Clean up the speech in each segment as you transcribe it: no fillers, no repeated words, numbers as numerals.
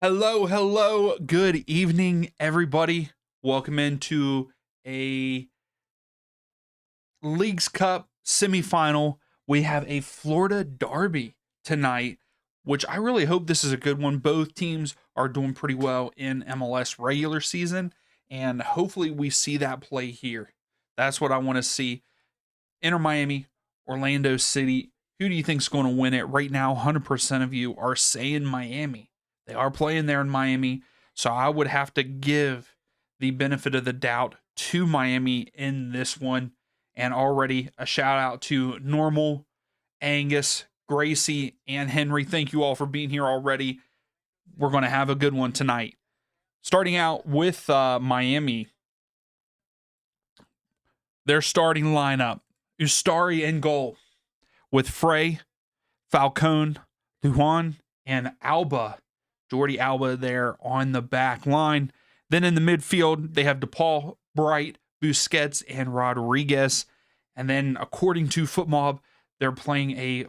Hello, hello. Good evening, everybody. Welcome into a Leagues Cup semifinal. We have a Florida Derby tonight, which I really hope this is a good one. Both teams are doing pretty well in MLS regular season, and hopefully we see that play here. That's what I want to see. Inter Miami, Orlando City. Who do you think's going to win it? Right now, 100% of you are saying Miami. They are playing there in Miami, so I would have to give the benefit of the doubt to Miami in this one. And already a shout out to Normal, Angus, Gracie, and Henry. Thank you all for being here already. We're going to have a good one tonight. Starting out with Miami, their starting lineup: Ustari in goal, with Frey, Falcone, Lujan, and Alba. Jordi Alba there on the back line. Then in the midfield, they have DePaul, Bright, Busquets, and Rodriguez. And then, according to FootMob, they're playing a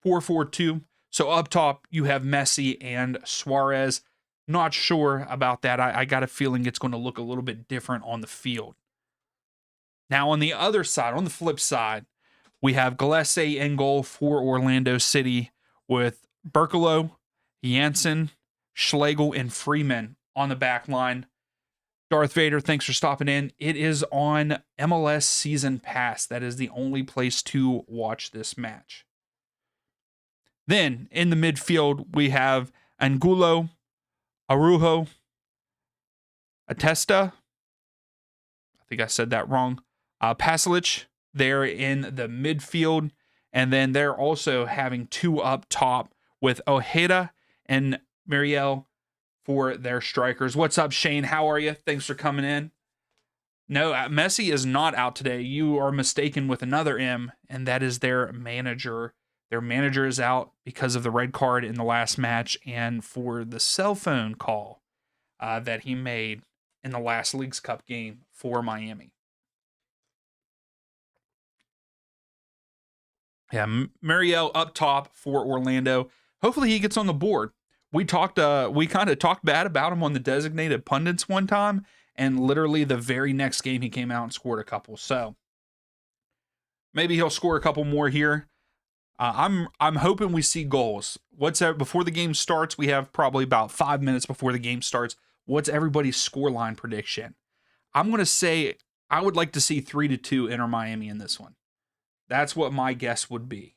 4-4-2. So up top, you have Messi and Suarez. Not sure about that. I got a feeling it's going to look a little bit different on the field. Now, on the other side, on the flip side, we have Gillespie in goal for Orlando City with Berkelo, Janssen, Schlegel, and Freeman on the back line. Darth Vader, thanks for stopping in. It is on MLS Season Pass. That is the only place to watch this match. Then, in the midfield, we have Angulo, Arujo, Atesta. I think I said that wrong. Pasalic there in the midfield. And then they're also having two up top with Ojeda and Muriel for their strikers. What's up, Shane? How are you? Thanks for coming in. No, Messi is not out today. You are mistaken with another M, and that is their manager. Their manager is out because of the red card in the last match and for the cell phone call that he made in the last Leagues Cup game for Miami. Yeah, Muriel up top for Orlando. Hopefully he gets on the board. We kind of talked bad about him on the designated pundits one time, and literally the very next game he came out and scored a couple. So maybe he'll score a couple more here. I'm hoping we see goals. Before the game starts? We have probably about 5 minutes before the game starts. What's everybody's scoreline prediction? I'm gonna say I would like to see 3-2 Inter Miami in this one. That's what my guess would be.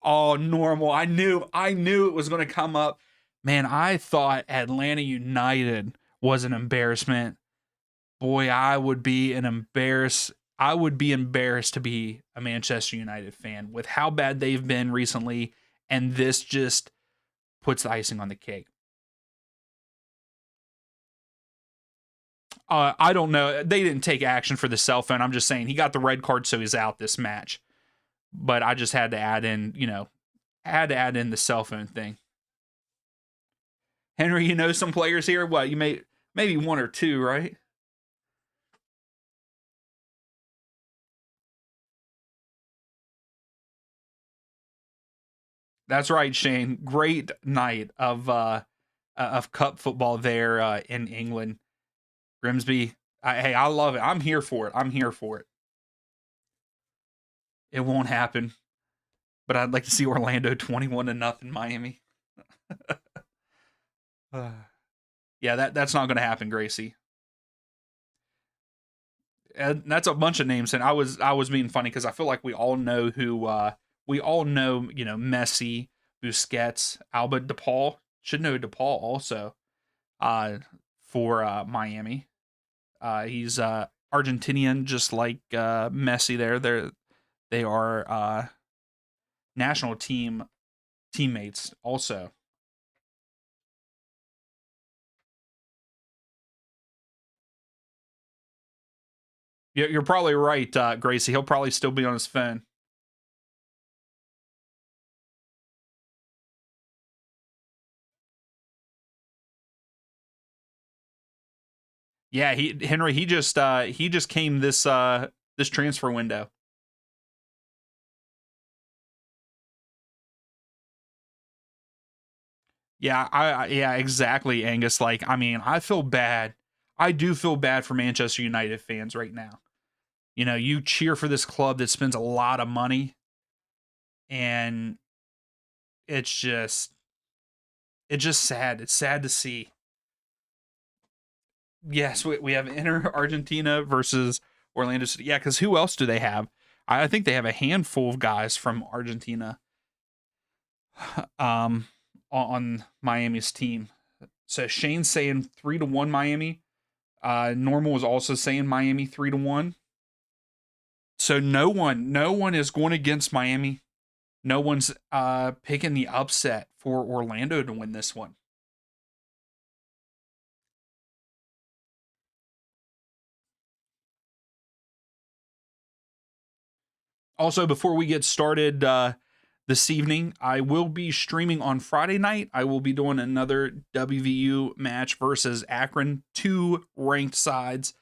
Oh, Normal. I knew it was going to come up. Man, I thought Atlanta United was an embarrassment. Boy, I would be embarrassed to be a Manchester United fan with how bad they've been recently, and this just puts the icing on the cake. I don't know. They didn't take action for the cell phone. I'm just saying he got the red card, so he's out this match. But I just had to add in, the cell phone thing. Henry, you know some players here? What, maybe one or two, right? That's right, Shane. Great night of cup football there in England. Grimsby, hey, I love it. I'm here for it. It won't happen, but I'd like to see Orlando 21-0 Miami. Yeah, that's not going to happen, Gracie. And that's a bunch of names, and I was being funny because I feel like we all know Messi, Busquets, Alba, DePaul. Should know DePaul also for Miami. He's Argentinian, just like Messi. They are national team teammates also. You're probably right, Gracie. He'll probably still be on his phone. Yeah, Henry. He just came this transfer window. Yeah, yeah, exactly, Angus. Like, I mean, I feel bad. I do feel bad for Manchester United fans right now. You know, you cheer for this club that spends a lot of money, and it's just sad. It's sad to see. Yes, we have Inter Argentina versus Orlando City. Yeah, because who else do they have? I think they have a handful of guys from Argentina um on Miami's team. So Shane's saying 3-1 Miami. Normal was also saying Miami 3-1. So no one is going against Miami. No one's picking the upset for Orlando to win this one. Also, before we get started this evening, I will be streaming on Friday night. I will be doing another WVU match versus Akron, two ranked sides.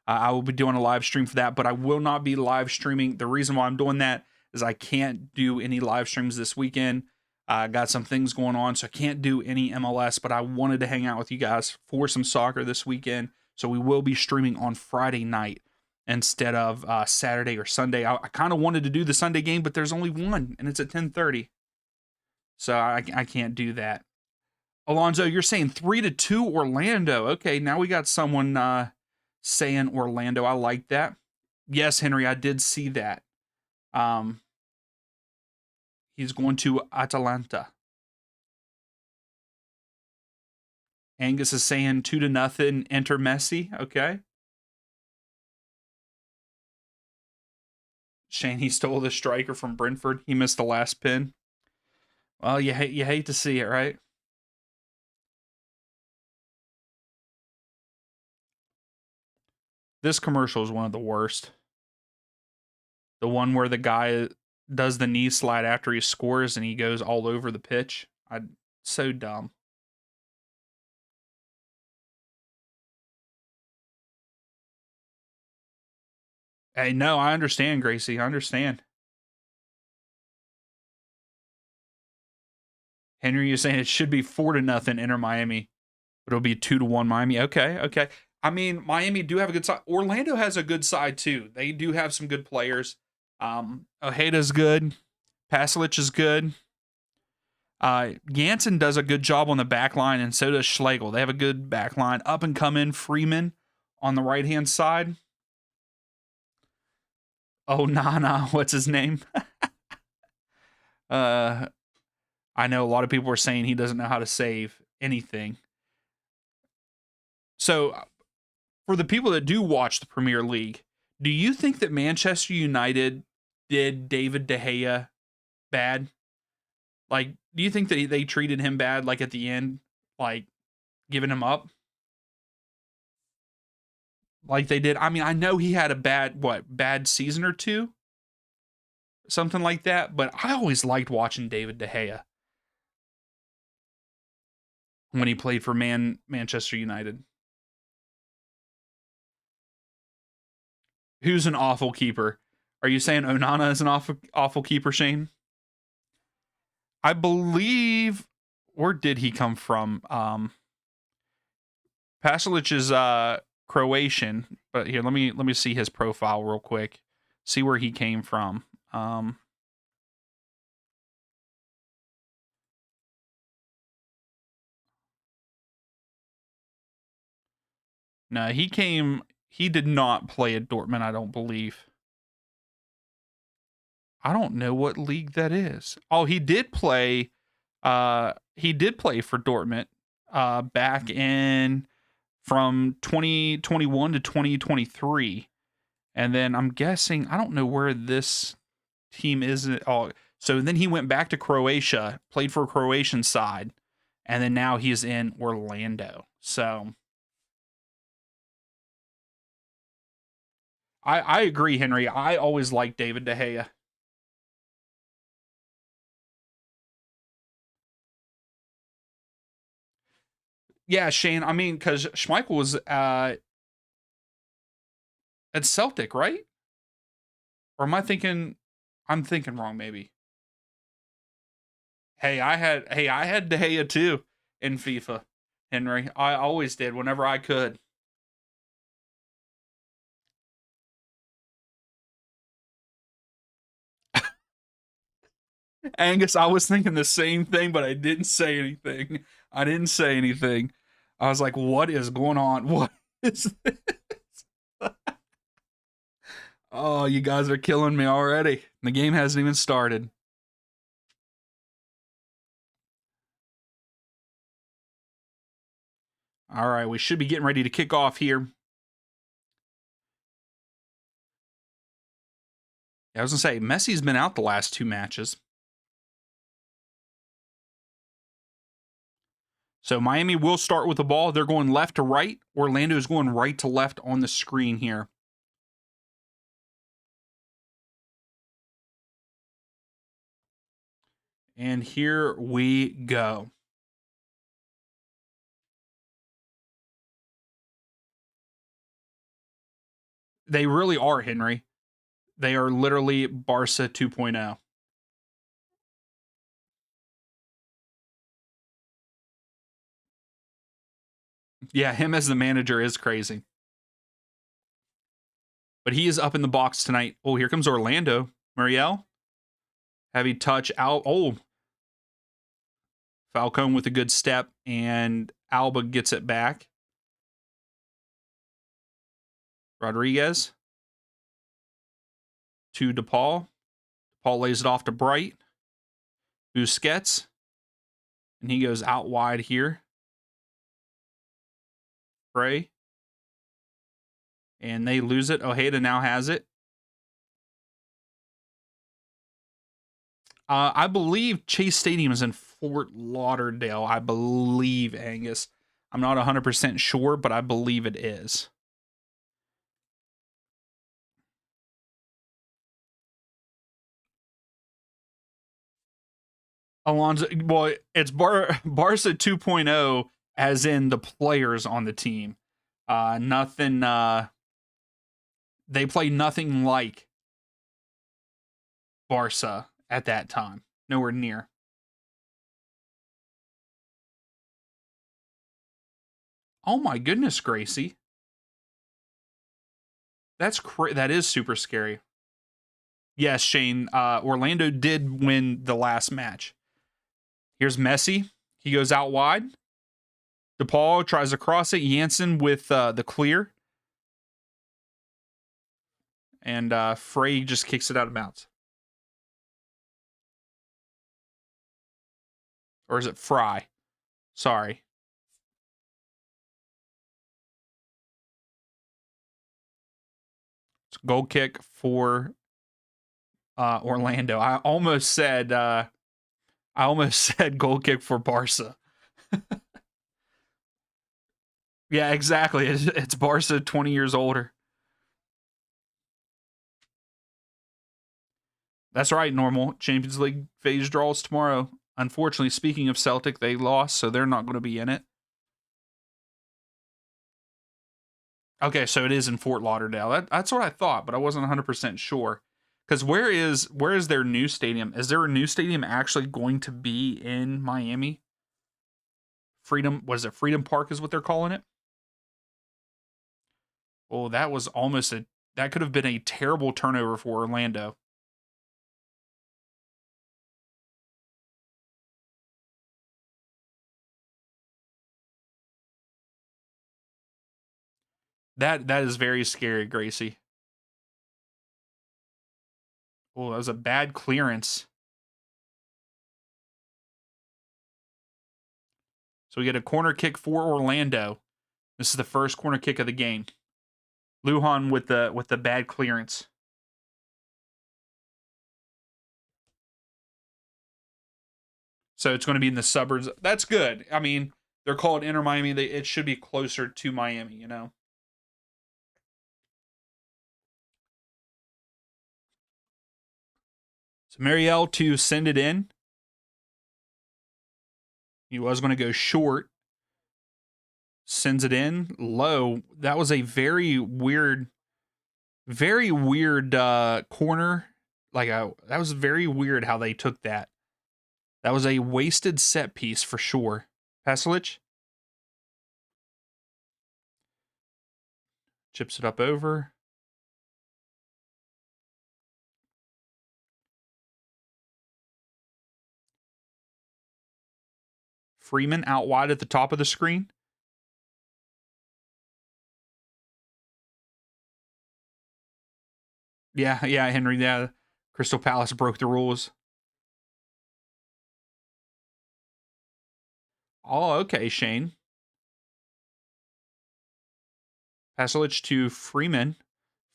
I will be doing a live stream for that, but I will not be live streaming. The reason why I'm doing that is I can't do any live streams this weekend. I got some things going on, so I can't do any MLS, but I wanted to hang out with you guys for some soccer this weekend. So we will be streaming on Friday night instead of Saturday or Sunday. I kind of wanted to do the Sunday game, but there's only one, and it's at 10:30, so I can't do that. Alonzo, you're saying 3-2 Orlando. Okay, now we got someone saying Orlando. I like that. Yes, Henry, I did see that. Um, he's going to Atalanta. Angus is saying 2-0. Enter Messi. Okay. Shane, he stole the striker from Brentford. He missed the last pin. Well, you hate to see it, right? This commercial is one of the worst. The one where the guy does the knee slide after he scores and he goes all over the pitch. So dumb. Hey, no, I understand, Gracie. I understand. Henry, you're saying it should be 4-0 Inter Miami, but it'll be 2-1 Miami. Okay, okay. I mean, Miami do have a good side. Orlando has a good side too. They do have some good players. Ojeda's good. Pasalic is good. Jansen does a good job on the back line, and so does Schlegel. They have a good back line. Up and coming Freeman on the right hand side. Oh, Nana, what's his name? uh, I know a lot of people are saying he doesn't know how to save anything. So, for the people that do watch the Premier League, do you think that Manchester United did David De Gea bad? Like, do you think that they treated him bad, like at the end, like giving him up, like they did? I mean, I know he had a bad season or two, something like that. But I always liked watching David De Gea when he played for Manchester United. Who's an awful keeper? Are you saying Onana is an awful keeper, Shane? I believe. Where did he come from? Pasalic is Croatian, but here let me see his profile real quick. See where he came from. No, he did not play at Dortmund, I don't believe. I don't know what league that is. Oh, he did play for Dortmund back in from 2021 to 2023. And then I'm guessing, I don't know where this team is. Oh, so then he went back to Croatia, played for a Croatian side, and then now he's in Orlando. So I agree, Henry. I always liked David De Gea. Yeah, Shane. I mean, because Schmeichel was at Celtic, right? Or am I thinking? I'm thinking wrong, maybe. Hey, I had De Gea too in FIFA, Henry. I always did whenever I could. Angus, I was thinking the same thing, but I didn't say anything. I didn't say anything. I was like, what is going on? What is this? Oh, you guys are killing me already. The game hasn't even started. All right, we should be getting ready to kick off here. I was going to say, Messi's been out the last 2 matches. So Miami will start with the ball. They're going left to right. Orlando is going right to left on the screen here. And here we go. They really are, Henry. They are literally Barca 2.0. Yeah, him as the manager is crazy. But he is up in the box tonight. Oh, here comes Orlando. Muriel. Heavy touch out. Oh. Falcone with a good step, and Alba gets it back. Rodriguez to DePaul. DePaul lays it off to Bright. Busquets. And he goes out wide here. Bray. And they lose it. Ojeda now has it. I believe Chase Stadium is in Fort Lauderdale. I believe, Angus. I'm not 100% sure, but I believe it is. Alonso, well, it's Barca 2.0, as in the players on the team. Nothing. They play nothing like Barca at that time. Nowhere near. Oh my goodness, Gracie. That is super scary. Yes, Shane. Orlando did win the last match. Here's Messi. He goes out wide. DePaul tries to cross it. Jansen with the clear. And Frey just kicks it out of bounds. Or is it Fry? Sorry. It's a goal kick for Orlando. I almost said goal kick for Barca. Yeah, exactly. It's Barca 20 years older. That's right, normal. Champions League phase draws tomorrow. Unfortunately, speaking of Celtic, they lost, so they're not going to be in it. Okay, so it is in Fort Lauderdale. That's what I thought, but I wasn't 100% sure. Because where is their new stadium? Is there a new stadium actually going to be in Miami? Freedom, what is it? Freedom Park is what they're calling it? Oh, that was that could have been a terrible turnover for Orlando. That is very scary, Gracie. Oh, that was a bad clearance. So we get a corner kick for Orlando. This is the first corner kick of the game. Lujan with the bad clearance. So it's going to be in the suburbs. That's good. I mean, they're called Inter Miami. It should be closer to Miami, you know? So Mariel to send it in. He was going to go short. Sends it in low. That was a very weird corner. That was very weird how they took that. That was a wasted set piece for sure. Pasalic chips it up over. Freeman out wide at the top of the screen. Yeah, Henry. Yeah, Crystal Palace broke the rules. Oh, okay, Shane. Pasalic to Freeman.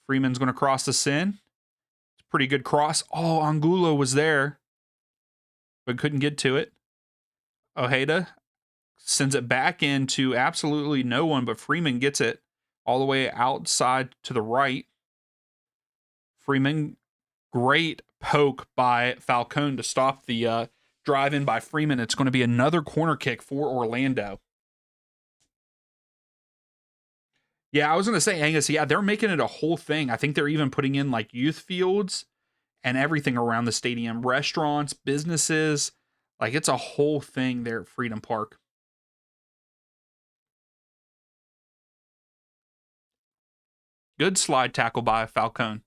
Freeman's going to cross this in. It's a pretty good cross. Oh, Angulo was there, but couldn't get to it. Ojeda sends it back into absolutely no one, but Freeman gets it all the way outside to the right. Freeman, great poke by Falcone to stop the drive in by Freeman. It's going to be another corner kick for Orlando. Yeah, I was going to say, Angus, yeah, they're making it a whole thing. I think they're even putting in like youth fields and everything around the stadium, restaurants, businesses. Like it's a whole thing there at Freedom Park. Good slide tackle by Falcone.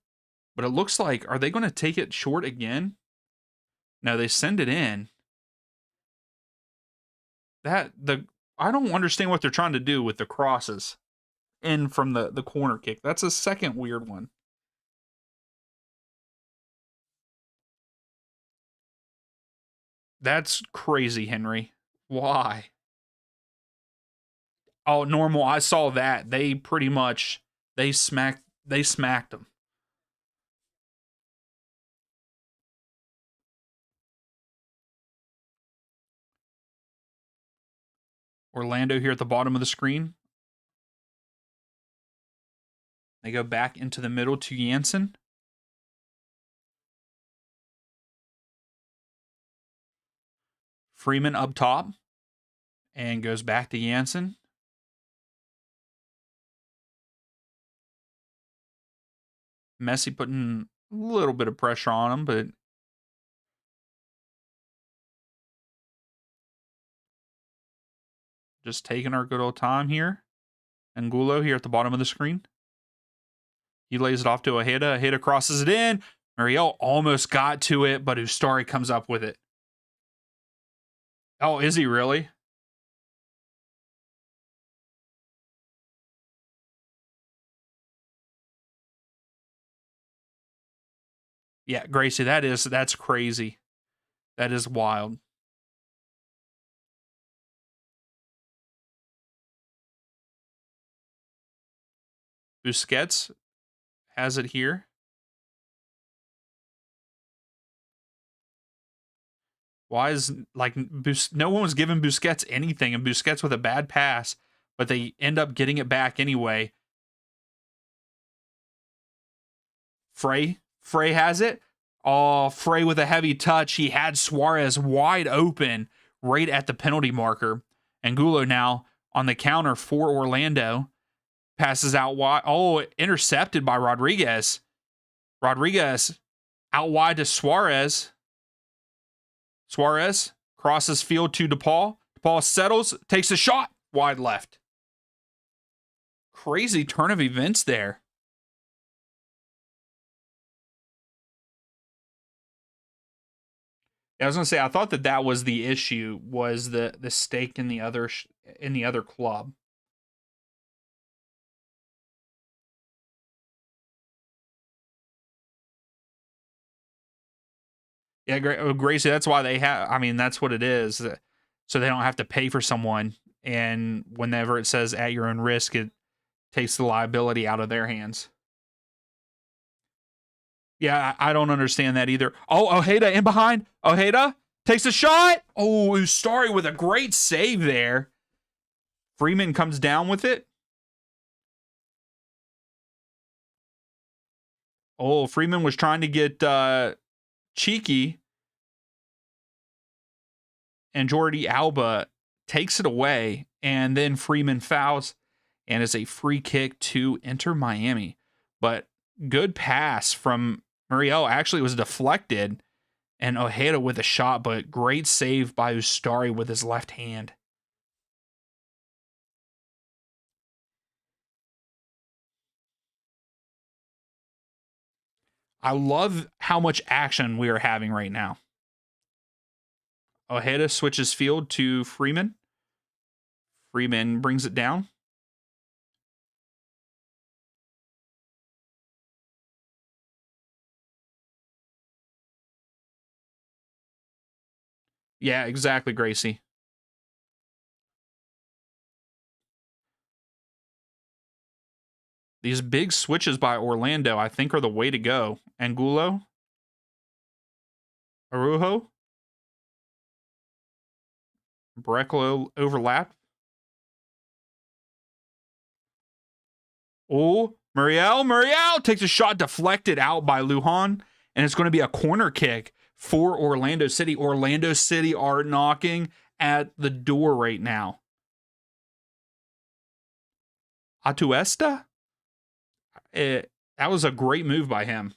But it looks like, are they going to take it short again? No, they send it in. I don't understand what they're trying to do with the crosses in from the corner kick. That's a second weird one. That's crazy, Henry. Why? Oh, normal. I saw that. They pretty much they smacked them. Orlando here at the bottom of the screen. They go back into the middle to Jansen. Freeman up top and goes back to Jansen. Messi putting a little bit of pressure on him, but just taking our good old time here. Angulo here at the bottom of the screen. He lays it off to Ojeda. Ojeda crosses it in. Muriel almost got to it, but Ustari comes up with it. Oh, is he really? Yeah, Gracie, that's crazy. That is wild. Busquets has it here. Why is like no one was giving Busquets anything, and Busquets with a bad pass, but they end up getting it back anyway. Frey has it. Oh, Frey with a heavy touch. He had Suarez wide open right at the penalty marker. Angulo now on the counter for Orlando. Passes out wide. Oh, intercepted by Rodriguez. Rodriguez out wide to Suarez. Suarez crosses field to DePaul. DePaul settles, takes a shot. Wide left. Crazy turn of events there. I was gonna say I thought that was the issue, was the stake in the other club. Yeah, Gracie. That's why they have. I mean, that's what it is. So they don't have to pay for someone, and whenever it says at your own risk, it takes the liability out of their hands. Yeah, I don't understand that either. Oh, Ojeda in behind. Ojeda takes a shot. Oh, Ustari with a great save there. Freeman comes down with it. Oh, Freeman was trying to get cheeky. And Jordi Alba takes it away. And then Freeman fouls. And it's a free kick to enter Miami. But good pass from Muriel. Actually, it was deflected. And Ojeda with a shot, but great save by Ustari with his left hand. I love how much action we are having right now. Ojeda switches field to Freeman. Freeman brings it down. Yeah, exactly, Gracie. These big switches by Orlando, I think, are the way to go. Angulo, Arujo, Breclo overlap. Oh, Muriel takes a shot deflected out by Lujan, and it's going to be a corner kick for Orlando City. Orlando City are knocking at the door right now. Atuesta? That was a great move by him.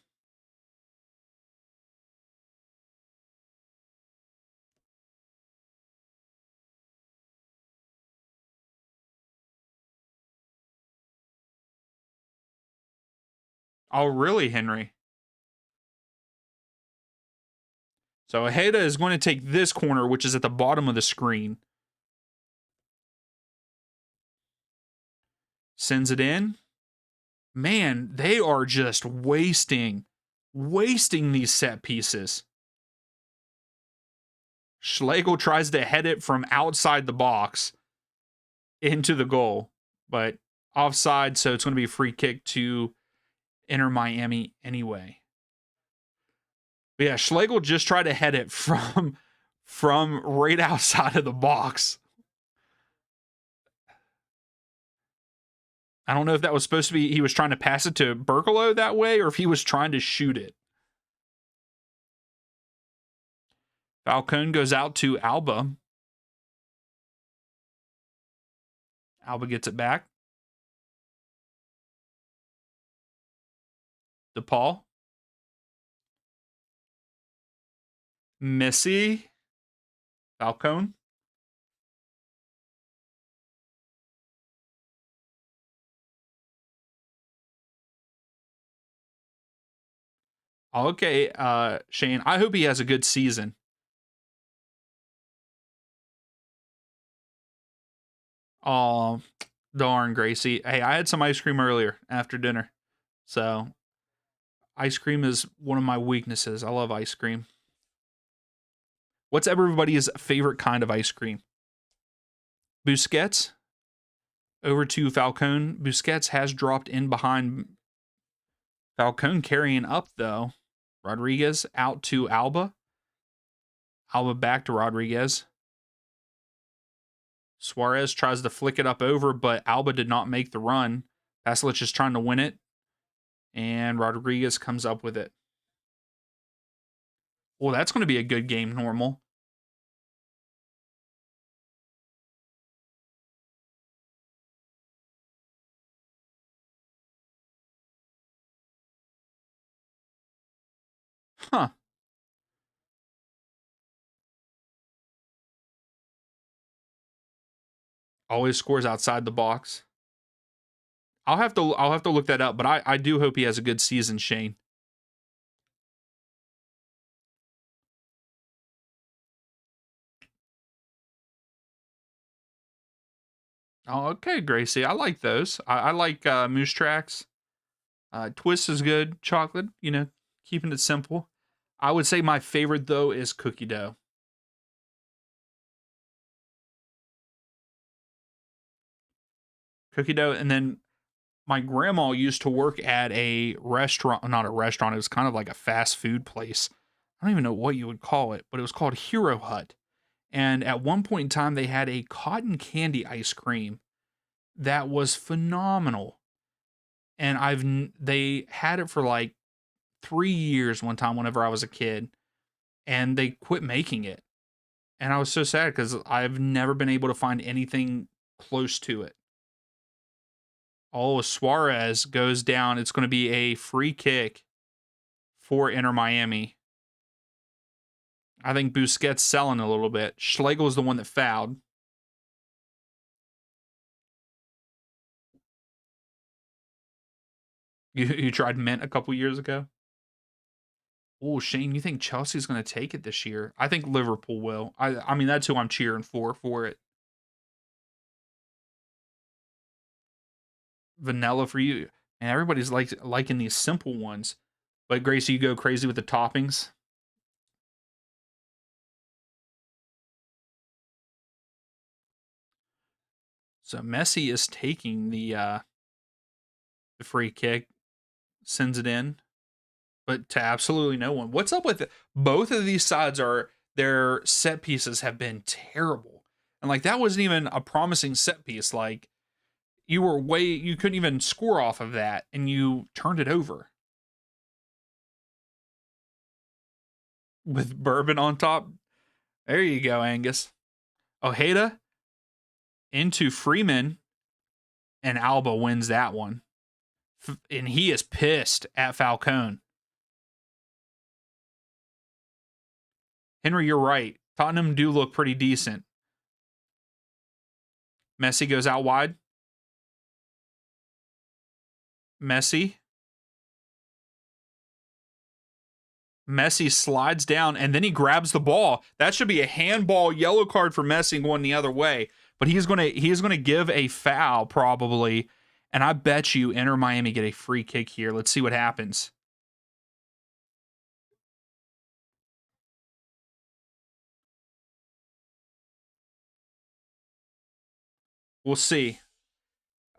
Oh, really, Henry? So Ojeda is going to take this corner, which is at the bottom of the screen. Sends it in. Man, they are just wasting these set pieces. Schlegel tries to head it from outside the box into the goal, but offside, so it's going to be a free kick to Inter Miami anyway. But yeah, Schlegel just tried to head it from right outside of the box. I don't know if that was supposed to be he was trying to pass it to Berkelo that way or if he was trying to shoot it. Falcone goes out to Alba. Alba gets it back. DePaul. Missy. Falcone. Okay, Shane, I hope he has a good season. Oh, darn, Gracie. Hey, I had some ice cream earlier after dinner. So, ice cream is one of my weaknesses. I love ice cream. What's everybody's favorite kind of ice cream? Busquets over to Falcone. Busquets has dropped in behind Falcone, carrying up though. Rodriguez out to Alba. Alba back to Rodriguez. Suarez tries to flick it up over, but Alba did not make the run. Pasalic is trying to win it, and Rodriguez comes up with it. Well, that's going to be a good game, normal. Huh. Always scores outside the box. I'll have to look that up, but I do hope he has a good season, Shane. Oh, okay, Gracie. I like those. I like Moose Tracks. Twist is good. Chocolate, keeping it simple. I would say my favorite, though, is cookie dough. Cookie dough. And then my grandma used to work at a restaurant, not a restaurant, it was kind of like a fast food place. I don't even know what you would call it, but it was called Hero Hut. And at one point in time, they had a cotton candy ice cream that was phenomenal. And they had it for like 3 years one time whenever I was a kid, and they quit making it. And I was so sad because I've never been able to find anything close to it. Oh, Suarez goes down. It's going to be a free kick for Inter Miami. I think Busquets selling a little bit. Schlegel is the one that fouled. You tried mint a couple years ago? Oh, Shane, you think Chelsea's going to take it this year? I think Liverpool will. I mean, that's who I'm cheering for it. Vanilla for you. And everybody's liking these simple ones. But Gracie, you go crazy with the toppings. So Messi is taking the free kick, sends it in, but to absolutely no one. What's up with it? Both of these sides are their set pieces have been terrible. And like that wasn't even a promising set piece. Like you couldn't even score off of that and you turned it over with bourbon on top. There you go, Angus. Ojeda into Freeman, and Alba wins that one. And he is pissed at Falcone. Henry, you're right. Tottenham do look pretty decent. Messi goes out wide. Messi slides down and then he grabs the ball. That should be a handball yellow card for Messi going the other way. But he is going to give a foul probably. And I bet you Inter Miami get a free kick here. Let's see what happens. We'll see.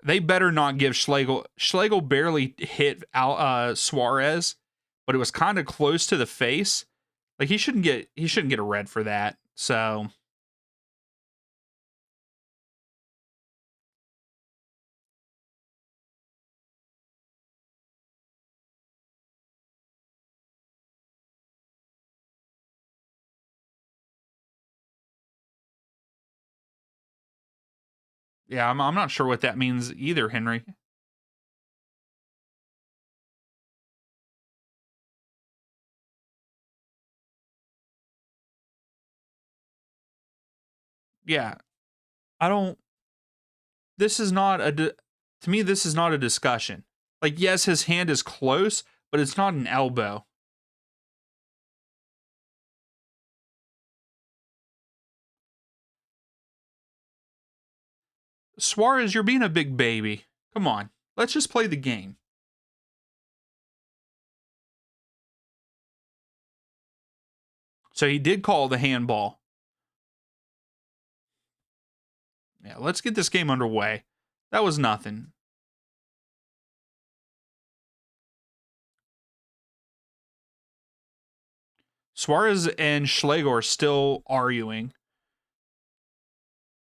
They better not give Schlegel. Schlegel barely hit Suarez, but it was kind of close to the face. Like he shouldn't get a red for that. So yeah, I'm not sure what that means either, Henry. Yeah, I don't. This is not to me. This is not a discussion. Like yes, his hand is close, but it's not an elbow. Suarez, you're being a big baby. Come on, let's just play the game. So he did call the handball. Yeah, let's get this game underway. That was nothing. Suarez and Schlegel are still arguing.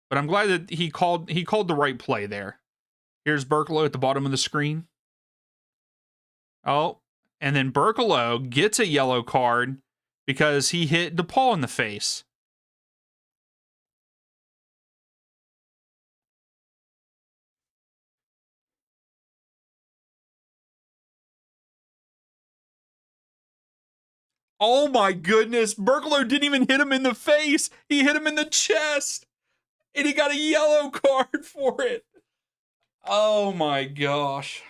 But I'm glad that he called the right play there. Here's Berkelo at the bottom of the screen. Oh, and then Berkelo gets a yellow card because he hit DePaul in the face. Oh my goodness. Berkelo didn't even hit him in the face. He hit him in the chest. And he got a yellow card for it. Oh my gosh.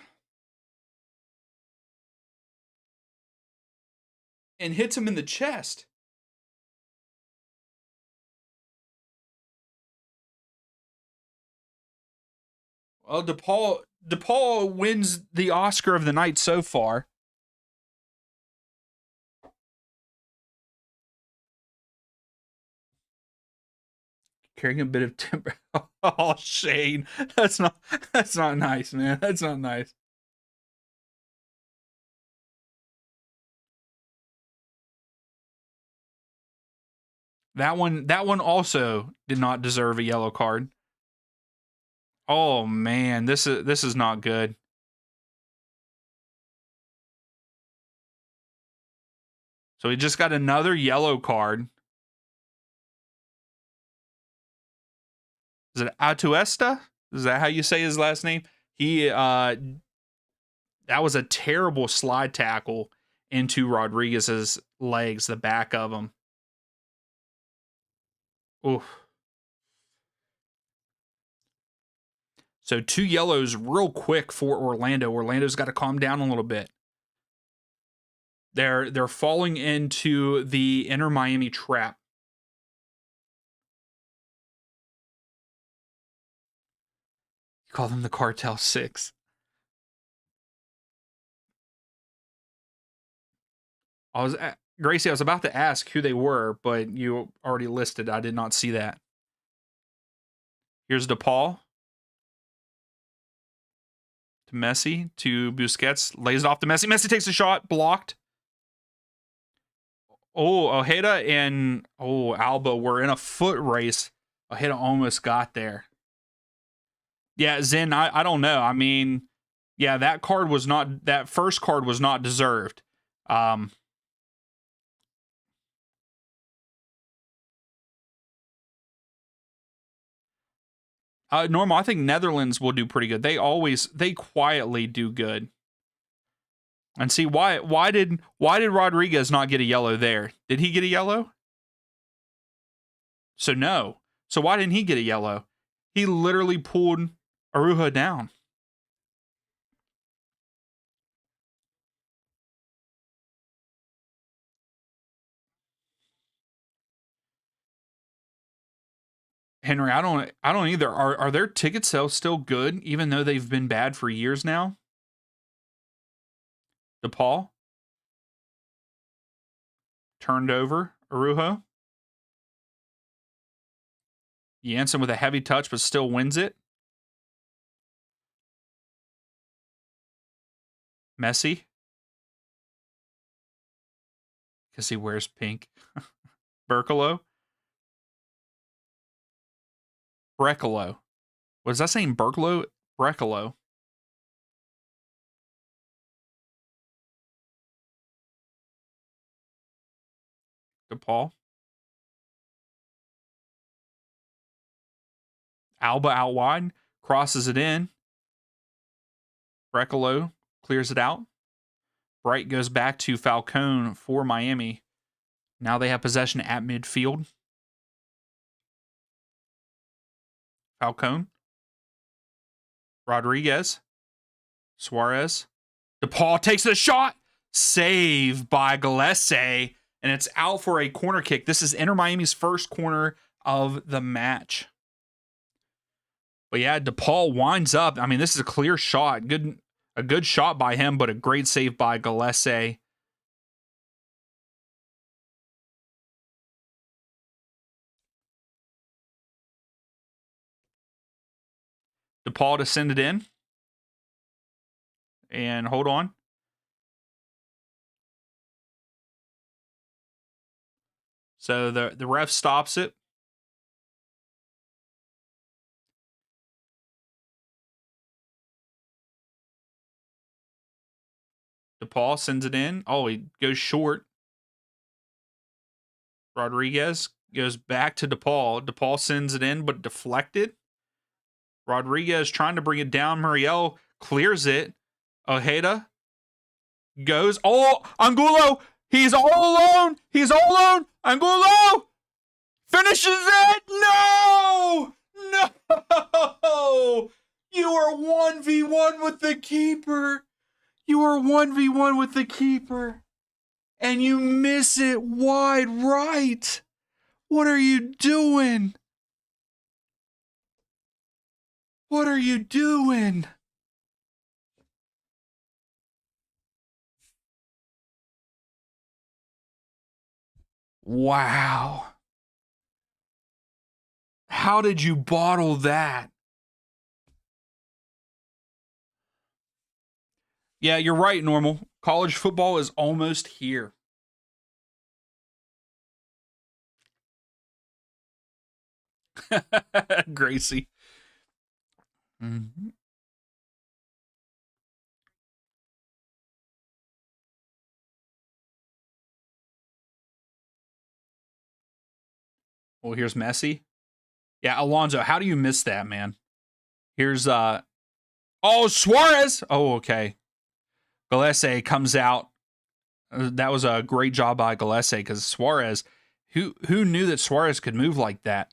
And hits him in the chest. Well, DePaul wins the Oscar of the night so far. Carrying a bit of timber. Oh, Shane, that's not nice, man. That's not nice. That one also did not deserve a yellow card. Oh man, this is not good. So he just got another yellow card. Is it Atuesta? Is that how you say his last name? He that was a terrible slide tackle into Rodriguez's legs, the back of him. Oof. So 2 yellows real quick for Orlando. Orlando's got to calm down a little bit. They're falling into the Inter Miami trap. You call them the Cartel Six. Gracie, I was about to ask who they were, but you already listed. I did not see that. Here's DePaul to Messi to Busquets. Lays it off to Messi. Messi takes a shot. Blocked. Oh, Ojeda and Alba were in a foot race. Ojeda almost got there. Yeah, Zen, I don't know. I mean, yeah, that first card was not deserved. Normal, I think Netherlands will do pretty good. They quietly do good. And see why did Rodriguez not get a yellow there? Did he get a yellow? So no. So why didn't he get a yellow? He literally pulled Arujo down. Henry, I don't either. Are their ticket sales still good, even though they've been bad for years now? DePaul turned over Arujo. Jansen with a heavy touch, but still wins it. Messi, because he wears pink. Berkelo. Brekalo. Was that saying Berkelo? Brekalo. DePaul. Alba out wide. Crosses it in. Brekalo clears it out. Bright goes back to Falcone for Miami. Now they have possession at midfield. Falcone. Rodriguez. Suarez. DePaul takes a shot. Save by Gillespie. And it's out for a corner kick. This is Inter Miami's first corner of the match. But yeah, DePaul winds up. I mean, this is a clear shot. A good shot by him, but a great save by Gillespie. DePaul to send it in. And hold on. So the ref stops it. DePaul sends it in. Oh, he goes short. Rodriguez goes back to DePaul. DePaul sends it in, but deflected. Rodriguez trying to bring it down. Muriel clears it. Ojeda goes. Oh, Angulo. He's all alone. He's all alone. Angulo finishes it. No. No. You are 1v1 with the keeper. You are 1v1 with the keeper. And you miss it wide right. What are you doing? What are you doing? Wow. How did you bottle that? Yeah, you're right, Normal. College football is almost here. Gracie. Mm-hmm. Well, here's Messi. Yeah, Alonso, how do you miss that, man? Here's Suarez. Oh, okay. Gillespie comes out. That was a great job by Gillespie because Suarez, who knew that Suarez could move like that?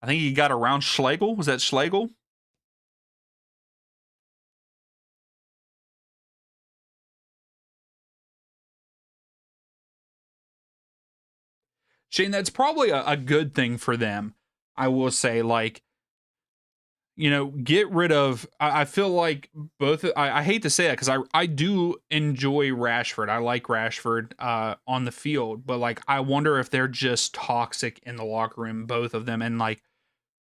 I think he got around Schlegel. Was that Schlegel? Shane, that's probably a good thing for them. I will say, like, get rid of. I feel like both. I hate to say that because I do enjoy Rashford. I like Rashford on the field, but like I wonder if they're just toxic in the locker room, both of them, and like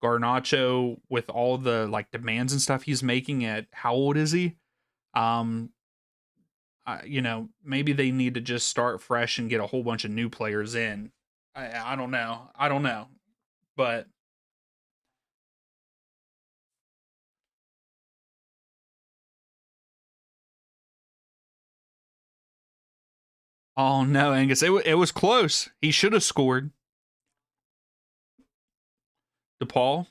Garnacho with all the like demands and stuff he's making at how old is he? Um, maybe they need to just start fresh and get a whole bunch of new players in. I don't know. I don't know, but oh no, Angus, it was close. He should have scored. DePaul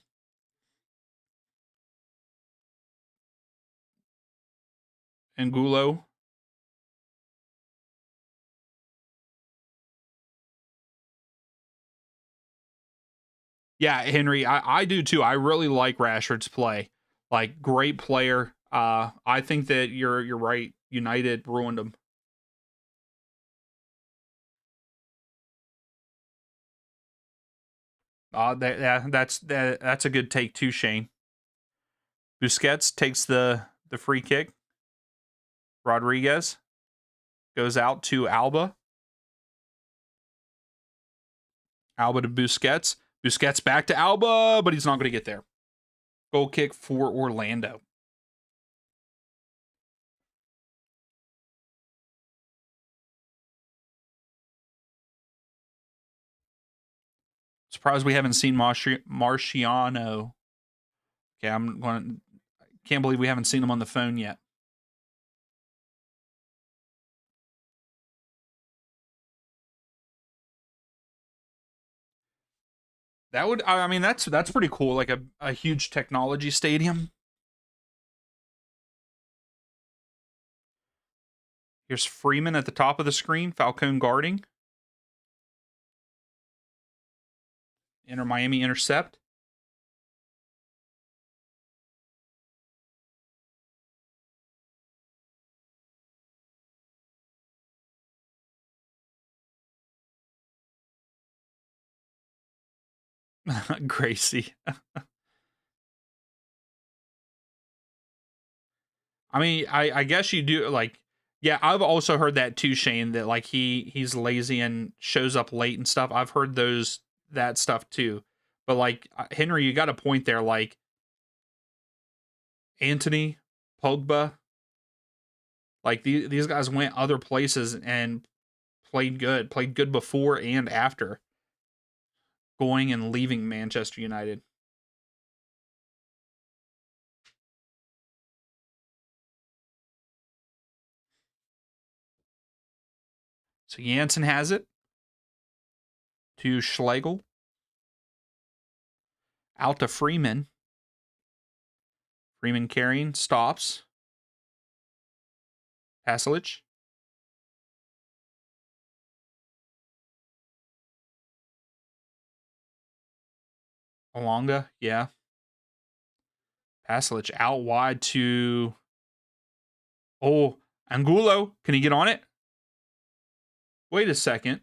and Gulo. Yeah, Henry, I do too. I really like Rashford's play. Like great player. I think that you're right. United ruined him. That's a good take too, Shane. Busquets takes the free kick. Rodriguez goes out to Alba. Alba to Busquets. Busquets back to Alba, but he's not going to get there. Goal kick for Orlando. Surprised we haven't seen Marciano. Okay, I'm going. Can't believe we haven't seen him on the phone yet. That would. I mean, that's pretty cool. Like a huge technology stadium. Here's Freeman at the top of the screen. Falcone guarding. Inter Miami intercept. Gracie. I mean, I guess you do like. Yeah, I've also heard that too, Shane. That like he's lazy and shows up late and stuff. I've heard that stuff too. But like Henry, you got a point there. Like Anthony, Pogba, like these guys went other places and played good before and after going and leaving Manchester United. So Jansen has it to Schlegel, out to Freeman. Freeman carrying, stops. Pasalic. Alonga, yeah. Pasalic out wide to Angulo. Can he get on it? Wait a second.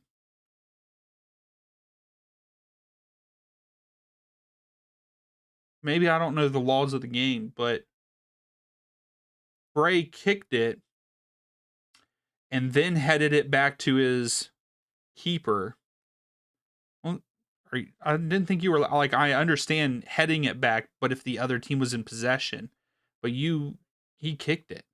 Maybe I don't know the laws of the game, but Bray kicked it and then headed it back to his keeper. Well, I didn't think you were like, I understand heading it back, but if the other team was in possession, but he kicked it.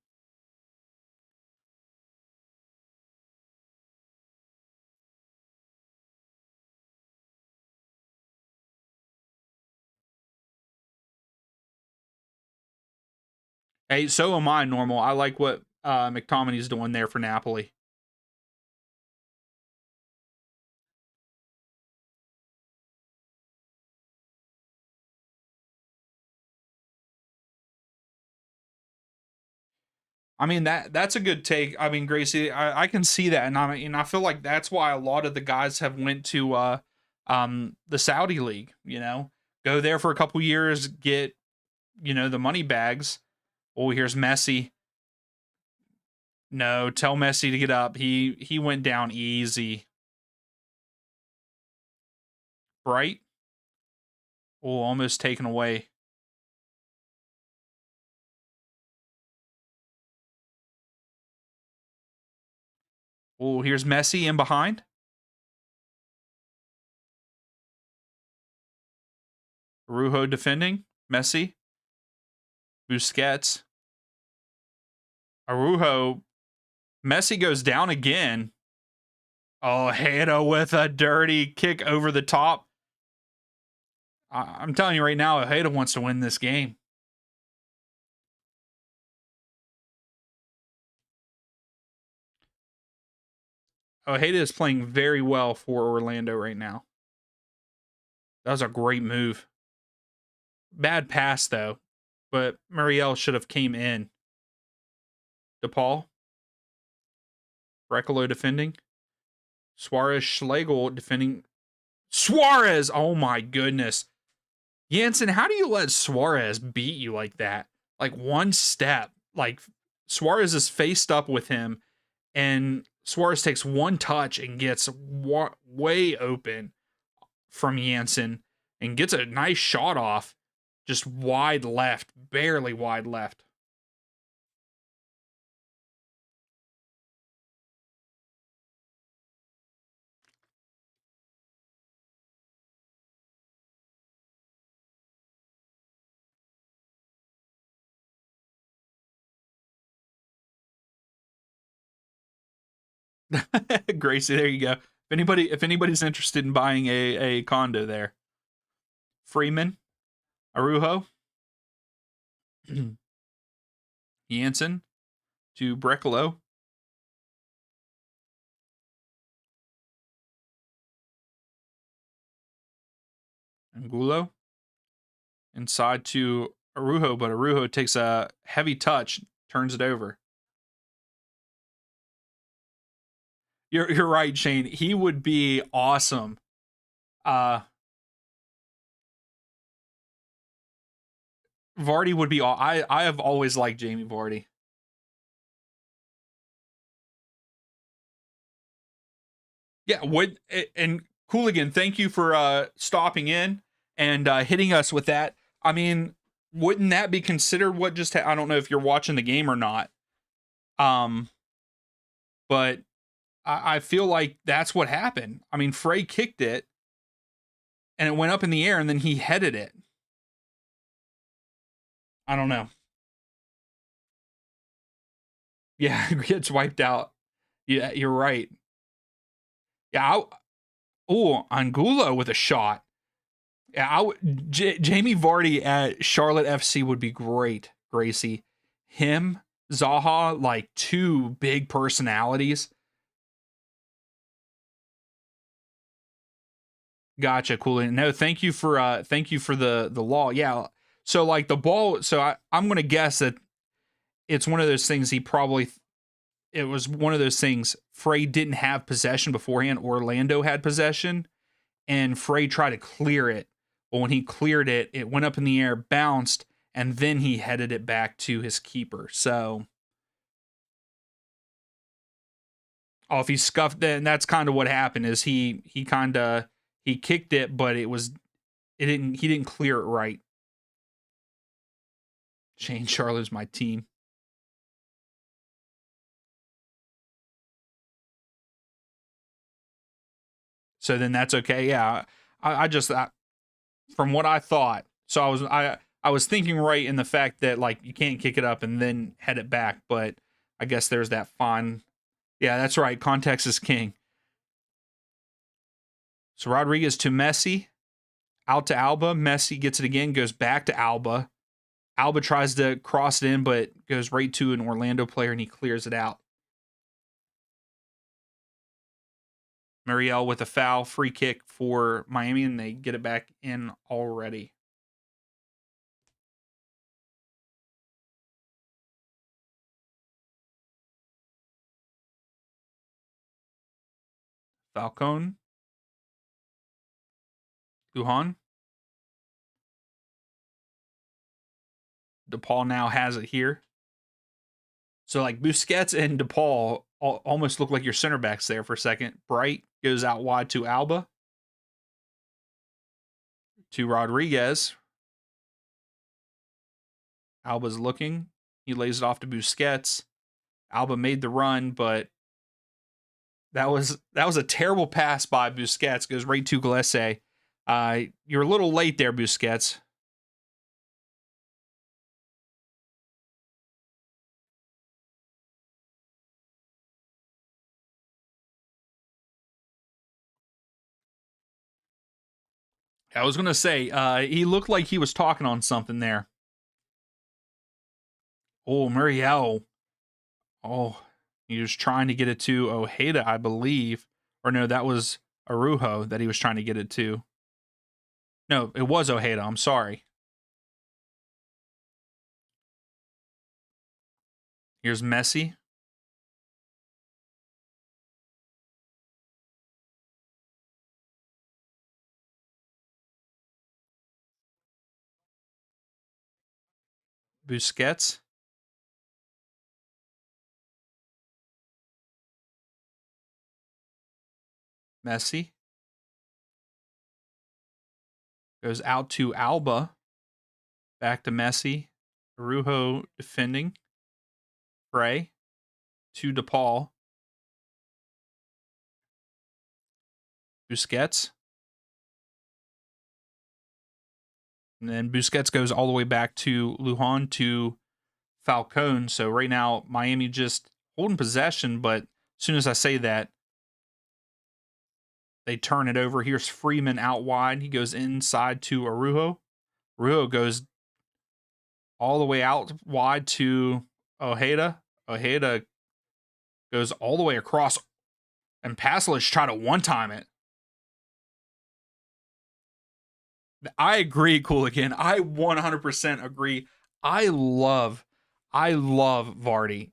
Hey, so am I normal. I like what McTominay's doing there for Napoli. I mean that's a good take. I mean, Gracie, I can see that, and I feel like that's why a lot of the guys have went to the Saudi league. Go there for a couple years, get the money bags. Oh, here's Messi. No, tell Messi to get up. He went down easy. Bright. Oh, almost taken away. Oh, here's Messi in behind. Araujo defending. Messi. Busquets. Araujo. Messi goes down again. Oh, Hano with a dirty kick over the top. I'm telling you right now, Ojeda wants to win this game. Ojeda is playing very well for Orlando right now. That was a great move. Bad pass, though. But Muriel should have came in. DePaul. Brecalo defending. Suarez Schlegel defending. Suarez! Oh my goodness. Jansen, how do you let Suarez beat you like that? Like one step. Like Suarez is faced up with him, and Suarez takes one touch and gets way open from Jansen and gets a nice shot off, just wide left, barely wide left. Gracie, there you go. If anybody's interested in buying a condo there. Freeman, Araujo, Jansen to Brecalo. Angulo inside to Araujo, but Araujo takes a heavy touch, turns it over. You're right, Shane. He would be awesome. Vardy would be. I have always liked Jamie Vardy. Yeah, and Cooligan, thank you for stopping in and hitting us with that. I mean, wouldn't that be considered what just? I don't know if you're watching the game or not. But I feel like that's what happened. I mean, Frey kicked it, and it went up in the air, and then he headed it. I don't know. Yeah, it gets wiped out. Yeah, you're right. Yeah. Angulo with a shot. Yeah, Jamie Vardy at Charlotte FC would be great, Gracie. Him, Zaha, like two big personalities. Gotcha, cool. No, thank you for the law. Yeah. So like the ball, so I'm gonna guess that it's one of those things it was one of those things Frey didn't have possession beforehand. Orlando had possession, and Frey tried to clear it. But when he cleared it, it went up in the air, bounced, and then he headed it back to his keeper. So, if he scuffed, then that's kind of what happened. Is he kicked it, but he didn't clear it right. Shane Charlotte's my team. So then that's okay. Yeah, I just from what I thought. So I was thinking right in the fact that like you can't kick it up and then head it back, but I guess there's that fine. Yeah, that's right. Context is king. So Rodriguez to Messi, out to Alba. Messi gets it again, goes back to Alba. Alba tries to cross it in, but goes right to an Orlando player and he clears it out. Muriel with a foul, free kick for Miami, and they get it back in already. Falcone. Guhan. DePaul now has it here. So like Busquets and DePaul almost look like your center backs there for a second. Bright goes out wide to Alba. to Rodriguez. Alba's looking. He lays it off to Busquets. Alba made the run, but that was a terrible pass by Busquets. Goes right to Gillespie. You're a little late there, Busquets. I was gonna say, he looked like he was talking on something there. Oh, Muriel. Oh, he was trying to get it to Ojeda, I believe. Or no, that was Arujo that he was trying to get it to. No, it was Ojeda. I'm sorry. Here's Messi. Busquets. Messi. Goes out to Alba. Back to Messi. Arujo defending. Frey. To DePaul. Busquets. And then Busquets goes all the way back to Lujan to Falcone. So right now, Miami just holding possession, but as soon as I say that, they turn it over. Here's Freeman out wide. He goes inside to Arujo. Arujo goes all the way out wide to Ojeda. Ojeda goes all the way across, and Pasalic try to one-time it. I agree, Cooligan. I 100% agree. I love Vardy,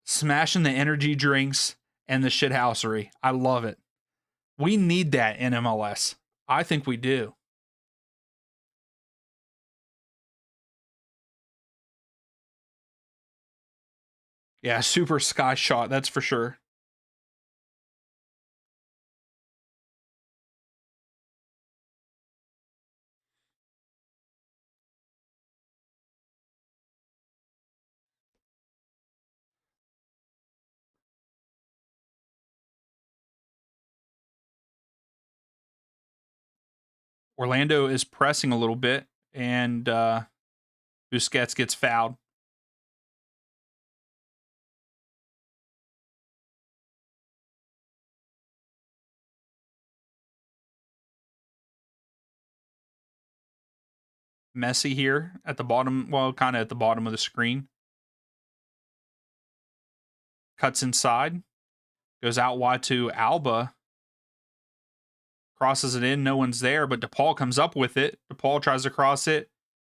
smashing the energy drinks and the shithousery. I love it. We need that in MLS. I think we do. Yeah, super sky shot, that's for sure. Orlando is pressing a little bit, and Busquets gets fouled. Messi here at the bottom, well, kind of at the bottom of the screen. Cuts inside, goes out wide to Alba, crosses it in, no one's there, but DePaul comes up with it. DePaul tries to cross it,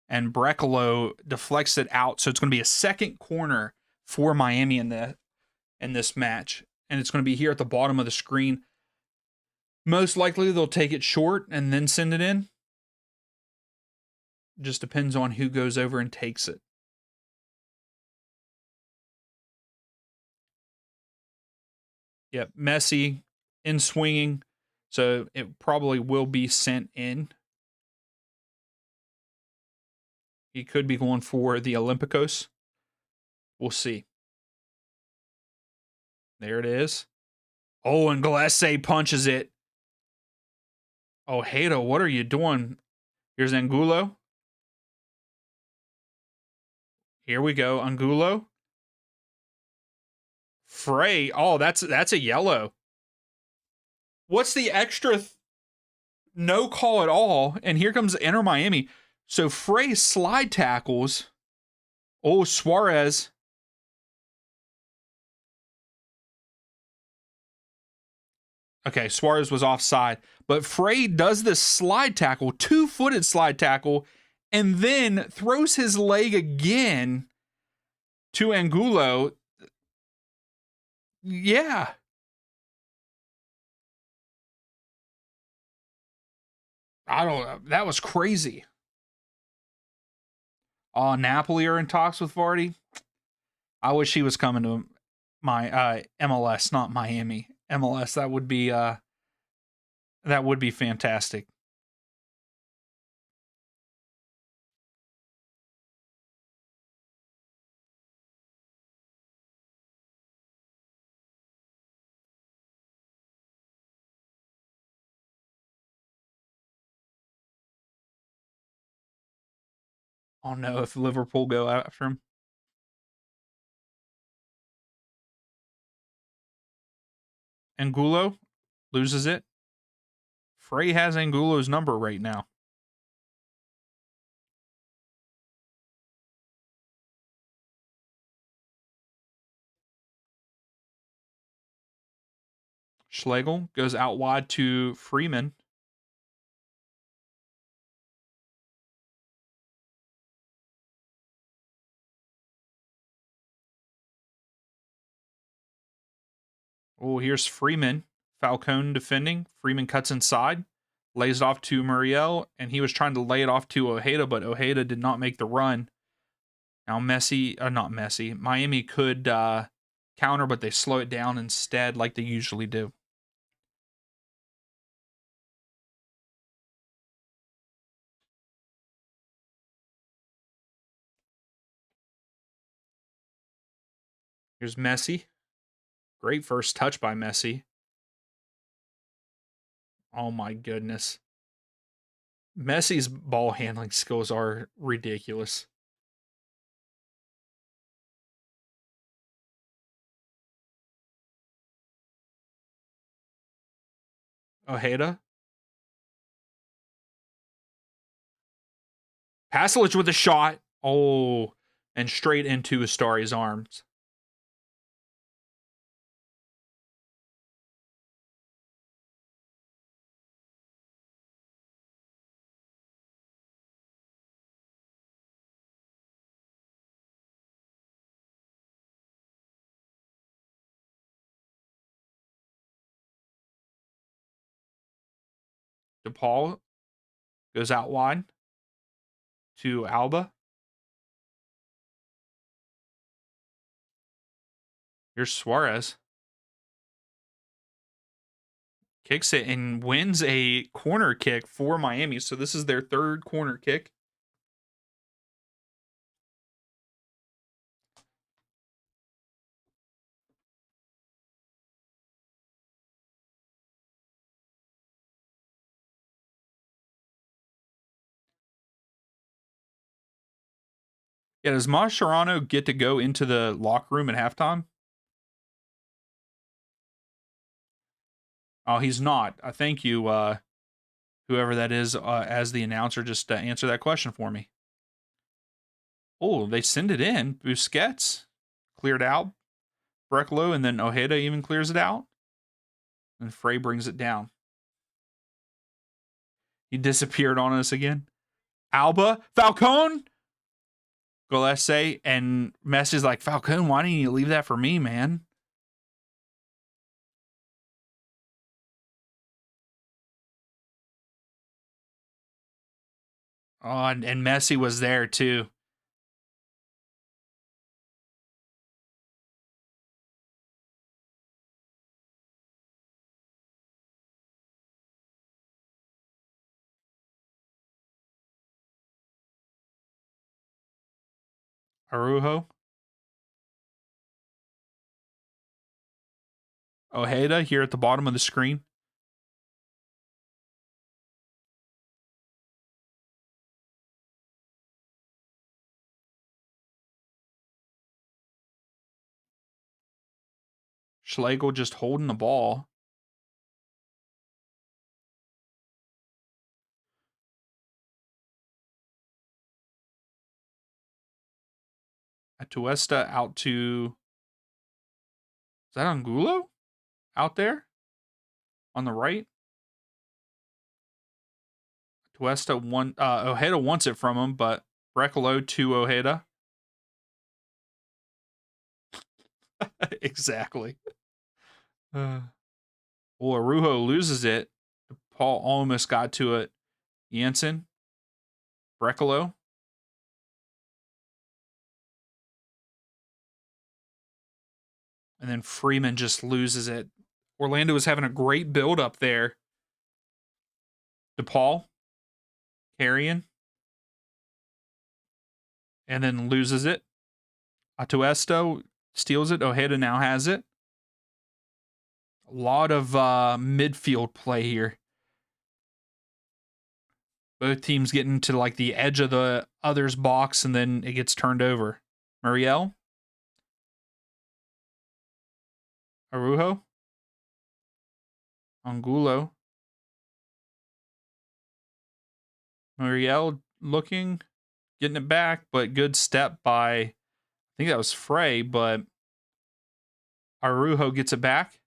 and Brekalo deflects it out. So it's going to be a second corner for Miami in this match, and it's going to be here at the bottom of the screen. Most likely they'll take it short and then send it in. Just depends on who goes over and takes it. Yep, Messi in swinging, so it probably will be sent in. He could be going for the Olympiacos. We'll see. There it is. Oh, and Gillespie punches it. Oh, Hato, what are you doing? Here's Angulo. Here we go, Angulo. Frey. Oh, that's a yellow. What's the extra? No call at all. And here comes Inter Miami. So Frey slide tackles. Oh, Suarez. Okay, Suarez was offside. But Frey does this slide tackle, 2-footed slide tackle, and then throws his leg again to Angulo. Yeah. I don't know. That was crazy. Oh, Napoli are in talks with Vardy. I wish he was coming to my MLS, not Miami. MLS, that would be fantastic. Oh no, if Liverpool go after him. Angulo loses it. Frey has Angulo's number right now. Schlegel goes out wide to Freeman. Oh, here's Freeman. Falcone defending. Freeman cuts inside, lays it off to Muriel, and he was trying to lay it off to Ojeda, but Ojeda did not make the run. Now not Messi. Miami could counter, but they slow it down instead, like they usually do. Here's Messi. Great first touch by Messi. Oh my goodness. Messi's ball handling skills are ridiculous. Ojeda. Pasalic with a shot. Oh, and straight into Astari's arms. DePaul goes out wide to Alba. Here's Suarez. Kicks it and wins a corner kick for Miami. So this is their third corner kick. Yeah, does Mascherano get to go into the locker room at halftime? Oh, he's not. Thank you, whoever that is, as the announcer. Just answer that question for me. Oh, they send it in. Busquets cleared out. Brekalo, and then Ojeda even clears it out. And Frey brings it down. He disappeared on us again. Alba, Falcone, Golese, and Messi's like, Falcone, why didn't you leave that for me, man? Oh, and Messi was there too. Arujo. Ojeda here at the bottom of the screen. Schlegel just holding the ball. Atuesta out to. Is that Angulo? Out there? On the right? Atuesta Ojeda wants it from him, but Brekalo to Ojeda. Exactly. Well, Arujo loses it. Paul almost got to it. Jansen. Brekalo. And then Freeman just loses it. Orlando was having a great build up there. DePaul. Carrion. And then loses it. Atuesto steals it. Ojeda now has it. A lot of midfield play here. Both teams getting to like the edge of the other's box, and then it gets turned over. Muriel? Arujo? Angulo? Muriel looking, getting it back, but good step by, I think that was Frey, but Arujo gets it back.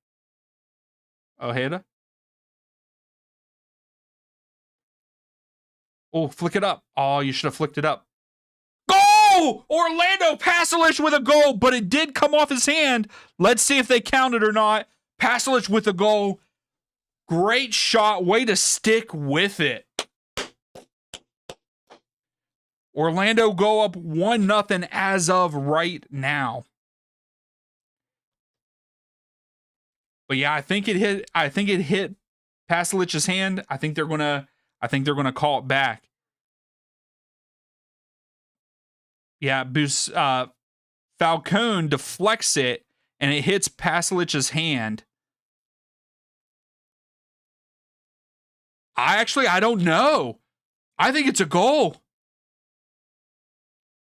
Ojeda? Oh, flick it up. Oh, you should have flicked it up. Goal! Orlando Pasalic with a goal, but it did come off his hand. Let's see if they count it or not. Pasalic with a goal. Great shot. Way to stick with it. Orlando go up 1-0 as of right now. But yeah, I think it hit Pasalic's hand. I think they're gonna call it back. Yeah, Falcone deflects it and it hits Pasalic's hand. I don't know. I think it's a goal.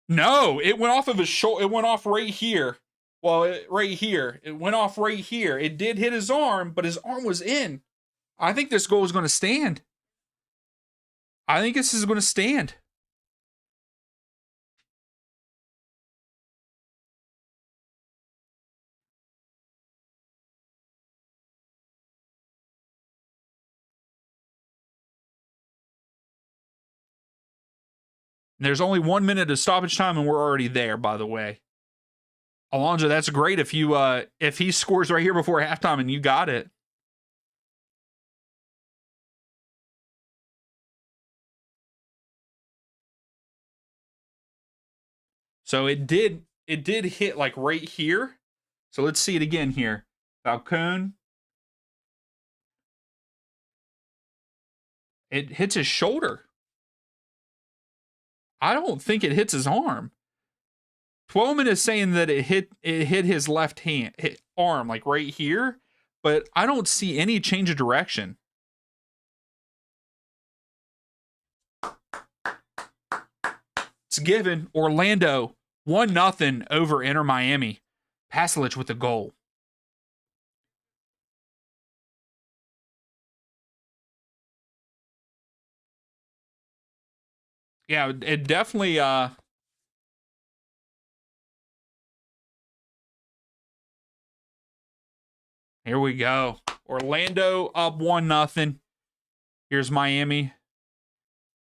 No, it went off of his shoulder. It went off right here. Well, right here. It went off right here. It did hit his arm, but his arm was in. I think this goal is going to stand. I think this is going to stand. There's only 1 minute of stoppage time, and we're already there, by the way. Alonso, that's great if he scores right here before halftime and you got it. So it did hit like right here. So let's see it again here. Falcone. It hits his shoulder. I don't think it hits his arm. Twelman is saying that it hit his left arm, like right here, but I don't see any change of direction. It's given. Orlando 1-0 over Inter Miami. Pasalic with the goal. Yeah, it definitely here we go. Orlando up 1-0. Here's Miami.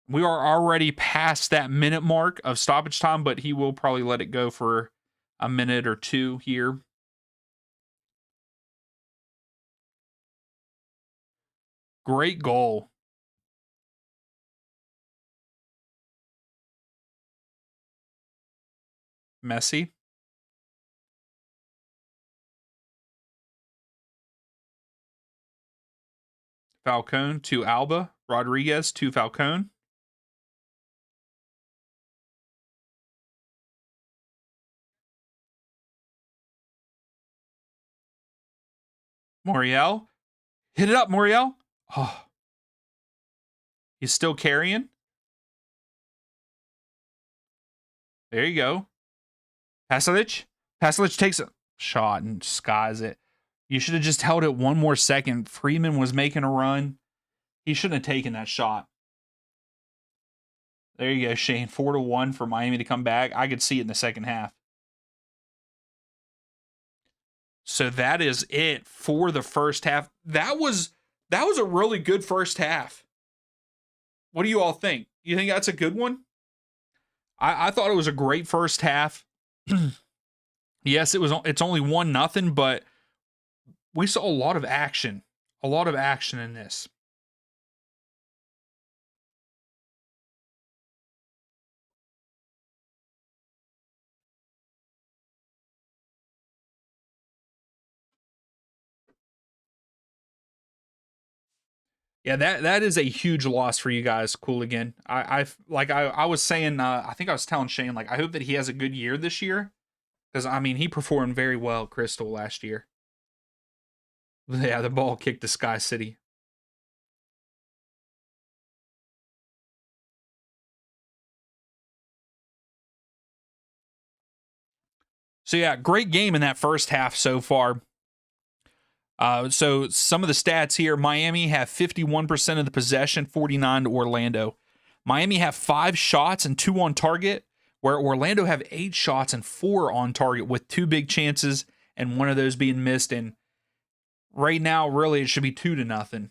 We are already past that minute mark of stoppage time, but he will probably let it go for a minute or two here. Great goal. Messi. Falcone to Alba. Rodriguez to Falcone. Muriel. Hit it up, Muriel. Oh. He's still carrying. There you go. Pasalic. Pasalic takes a shot and skies it. You should have just held it one more second. Freeman was making a run. He shouldn't have taken that shot. There you go, Shane. 4-1 for Miami to come back. I could see it in the second half. So that is it for the first half. That was a really good first half. What do you all think? You think that's a good one? I thought it was a great first half. Yes, it's only 1-0, but we saw a lot of action. A lot of action in this. Yeah, that is a huge loss for you guys, Cooligan. I was saying, I think I was telling Shane, like, I hope that he has a good year this year. Because, I mean, he performed very well at Crystal last year. Yeah, the ball kicked to Sky City. So yeah, great game in that first half so far. So some of the stats here: Miami have 51% of the possession, 49 to Orlando. Miami have 5 shots and 2 on target, where Orlando have 8 shots and 4 on target, with 2 big chances and one of those being missed. And right now, really, it should be 2-0.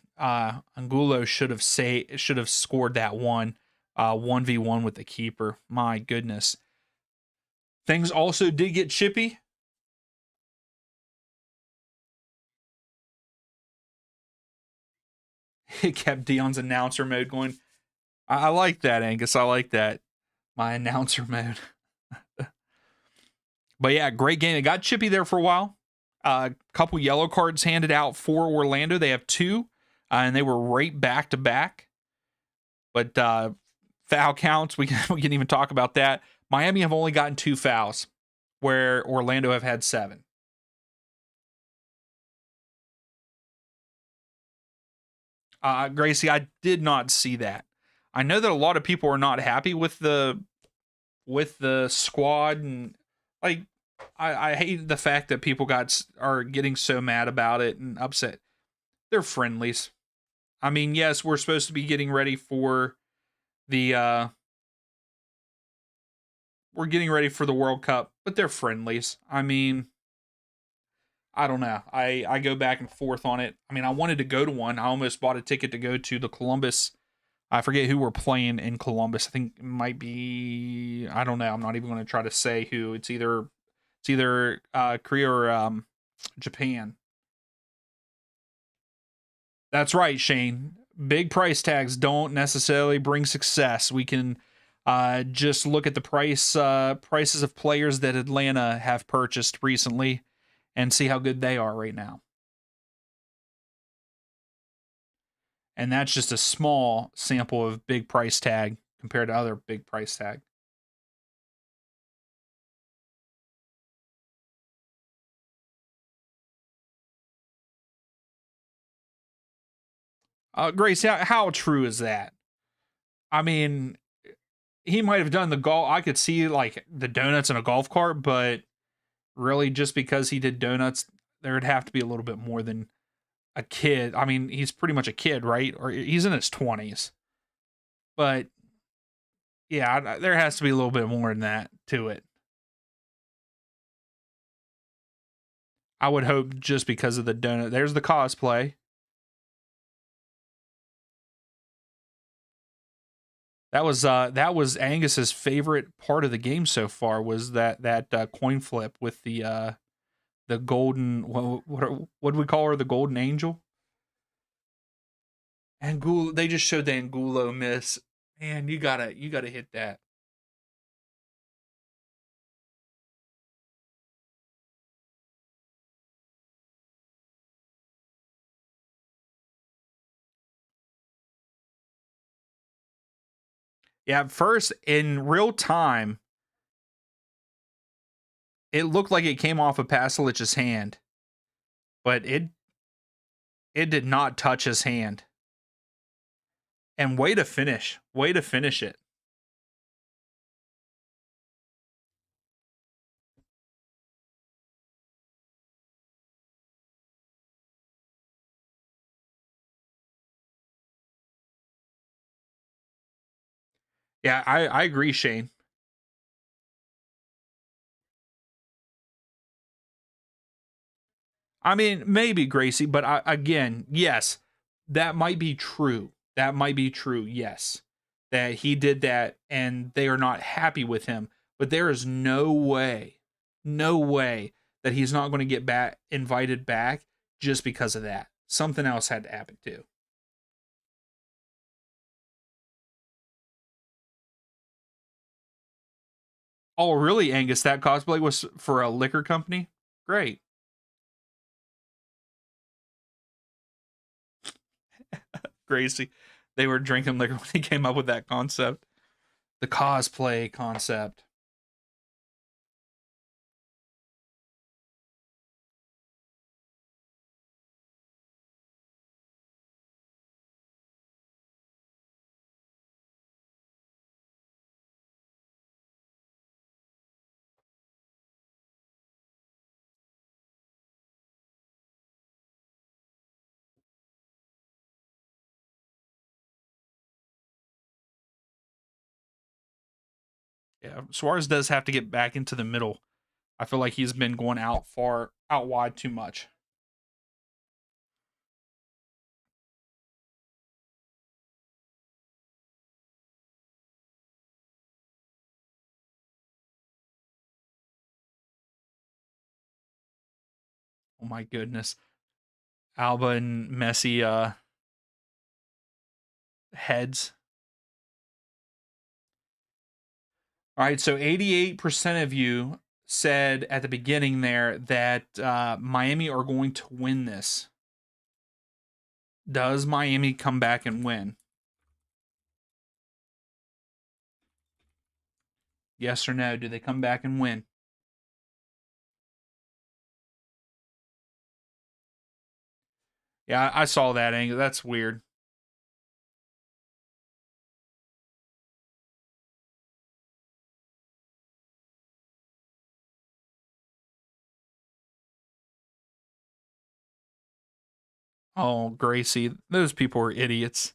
Angulo should have scored that one, 1v1 with the keeper. My goodness. Things also did get chippy. It kept Dion's announcer mode going. I like that, Angus. I like that. My announcer mode. But yeah, great game. It got chippy there for a while. A couple yellow cards handed out for Orlando. They have 2, and they were right back to back. But foul counts, we can even talk about that. Miami have only gotten 2 fouls, where Orlando have had 7. Gracie, I did not see that. I know that a lot of people are not happy with the squad, and like I hate the fact that people are getting so mad about it and upset. They're friendlies. I mean, yes, we're supposed to be getting ready for the we're getting ready for the World Cup, but they're friendlies. I mean, I don't know. I go back and forth on it. I mean, I wanted to go to one. I almost bought a ticket to go to the Columbus. I forget who we're playing in Columbus. I think it might be, I don't know. I'm not even going to try to say who. It's either Korea or Japan. That's right, Shane. Big price tags don't necessarily bring success. We can just look at the prices of players that Atlanta have purchased recently and see how good they are right now. And that's just a small sample of big price tag compared to other big price tag. Grace, how true is that? I mean, he might have done the golf. I could see like the donuts in a golf cart, but really, just because he did donuts, there would have to be a little bit more than a kid. I mean, he's pretty much a kid, right? Or he's in his 20s. But yeah, there has to be a little bit more than that to it. I would hope just because of the donut. There's the cosplay. That was Angus's favorite part of the game so far, was that coin flip with the golden, what do we call her, the golden angel? Angulo, they just showed the Angulo miss. Man, you gotta hit that. Yeah, first in real time, it looked like it came off of Pasalich's hand, but it did not touch his hand. And way to finish. Way to finish it. Yeah, I agree, Shane. I mean, maybe Gracie, but again, yes, that might be true. That might be true. Yes, that he did that, and they are not happy with him. But there is no way that he's not going to get back invited back just because of that. Something else had to happen too. Oh, really, Angus? That cosplay was for a liquor company? Great. Gracie. They were drinking liquor when he came up with that concept. The cosplay concept. Suarez does have to get back into the middle. I feel like he's been going out wide too much. Oh my goodness. Alba and Messi heads. All right, so 88% of you said at the beginning there that Miami are going to win this. Does Miami come back and win? Yes or no? Do they come back and win? Yeah, I saw that angle. That's weird. Oh, Gracie, those people are idiots.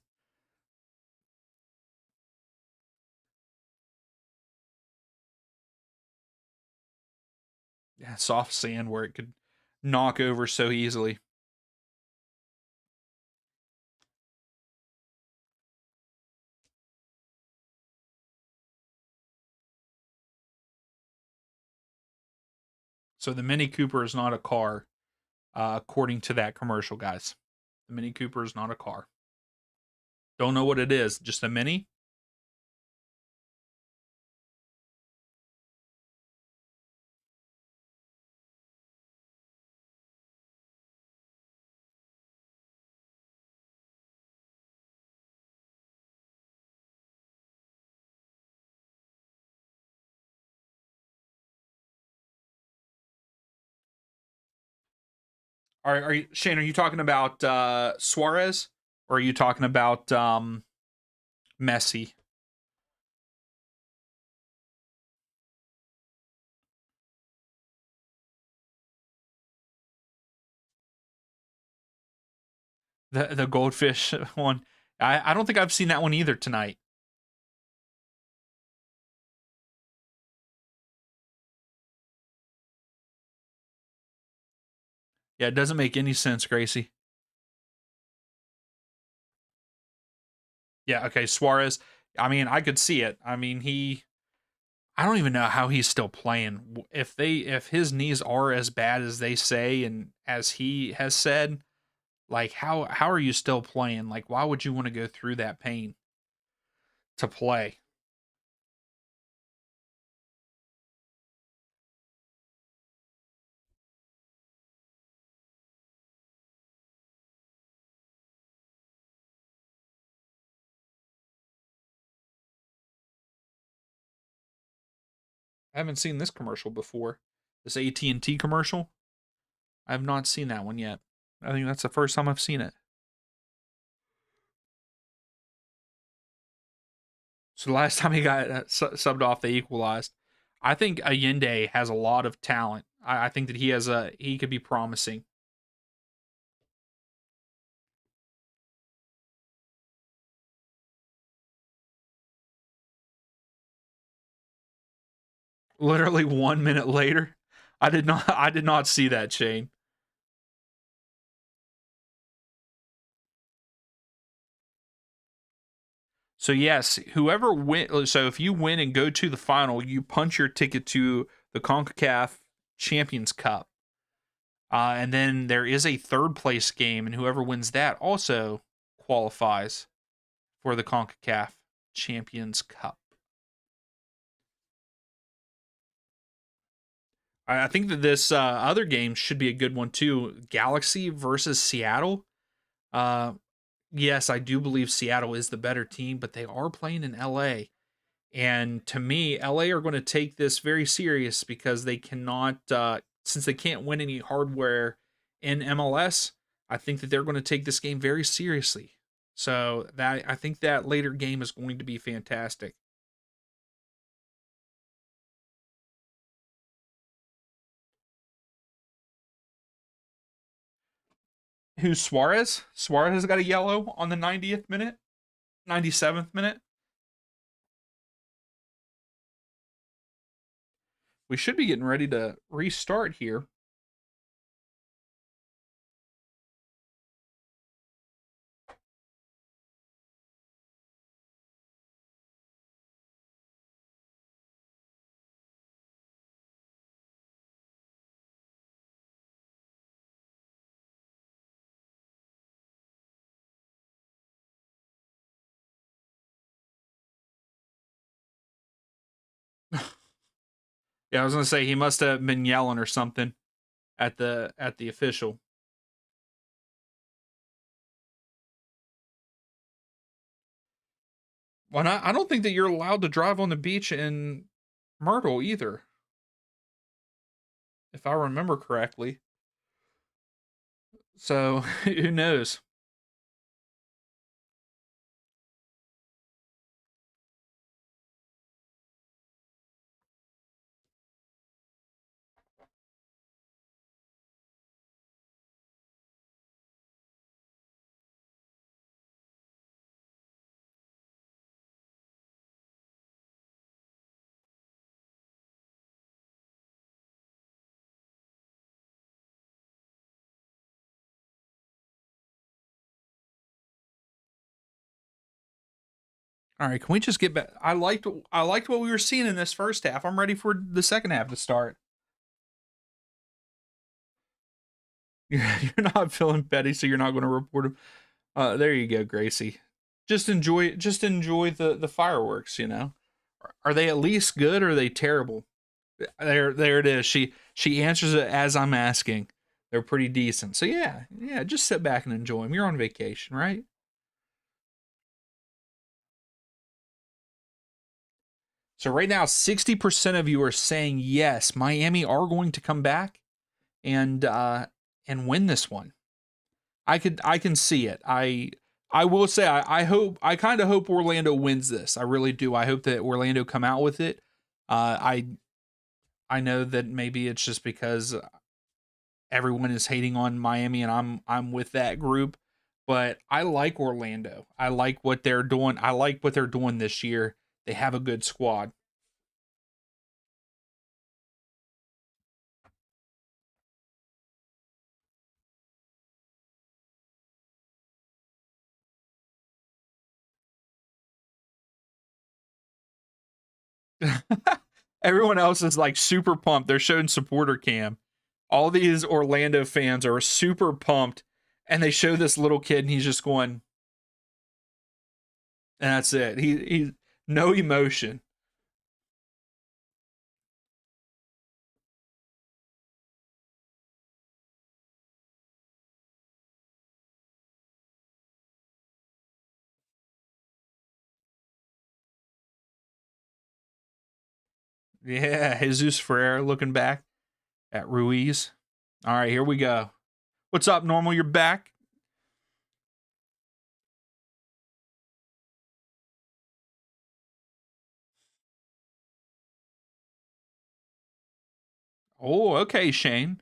Yeah, soft sand where it could knock over so easily. So the Mini Cooper is not a car, according to that commercial, guys. The Mini Cooper is not a car. Don't know what it is. Just a Mini. Are you Shane? Are you talking about Suarez, or are you talking about Messi? The goldfish one. I don't think I've seen that one either tonight. Yeah, it doesn't make any sense, Gracie. Yeah, okay, Suarez. I mean, I could see it. I mean, I don't even know how he's still playing. If his knees are as bad as they say and as he has said, like how are you still playing? Like why would you want to go through that pain to play? I haven't seen this commercial before. This AT&T commercial? I have not seen that one yet. I think that's the first time I've seen it. So the last time he got subbed off, they equalized. I think Allende has a lot of talent. I think that he could be promising. Literally 1 minute later, I did not see that, Shane. So yes, whoever win. So if you win and go to the final, you punch your ticket to the Concacaf Champions Cup, and then there is a third place game, and whoever wins that also qualifies for the Concacaf Champions Cup. I think that this other game should be a good one too. Galaxy versus Seattle. Uh, yes, I do believe Seattle is the better team, but they are playing in LA. And to me, LA are going to take this very serious because they cannot, since they can't win any hardware in MLS. I think that they're going to take this game very seriously. So that I think that later game is going to be fantastic. Who's Suarez? Suarez has got a yellow on the 90th minute, 97th minute. We should be getting ready to restart here. Yeah, I was gonna say he must have been yelling or something at the official. Well, I don't think that you're allowed to drive on the beach in Myrtle either, if I remember correctly. So who knows? All right, can we just get back? I liked what we were seeing in this first half. I'm ready for the second half to start. You're not feeling petty, so you're not going to report him. There you go, Gracie. Just enjoy the fireworks. Are they at least good or are they terrible? There it is. She answers it as I'm asking. They're pretty decent. So yeah, just sit back and enjoy them. You're on vacation, right? So right now, 60% of you are saying yes, Miami are going to come back and win this one. I can see it. I will say I kind of hope Orlando wins this. I really do. I hope that Orlando come out with it. I know that maybe it's just because everyone is hating on Miami and I'm with that group, but I like Orlando. I like what they're doing. I like what they're doing this year. They have a good squad. Everyone else is like super pumped. They're showing supporter cam. All these Orlando fans are super pumped, and they show this little kid, and he's just going, and that's it. He no emotion. Yeah, Jesus Ferreira looking back at Ruiz. All right, here we go. What's up, normal? You're back. Oh, okay, Shane.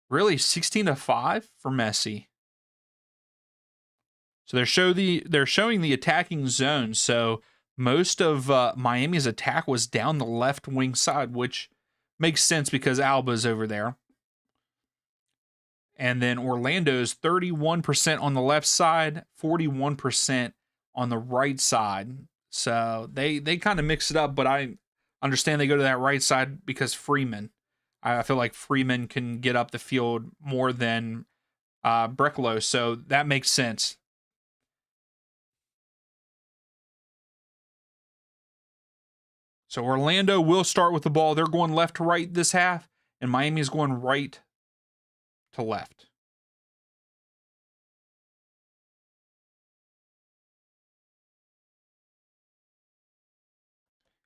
Really, 16-5 for Messi. So they're showing the attacking zone. So most of Miami's attack was down the left wing side, which makes sense because Alba's over there. And then Orlando's 31% on the left side, 41% on the right side. So they kind of mix it up, but I understand they go to that right side because Freeman. I feel like Freeman can get up the field more than Brecalo, so that makes sense. So Orlando will start with the ball. They're going left to right this half, and Miami is going right to left.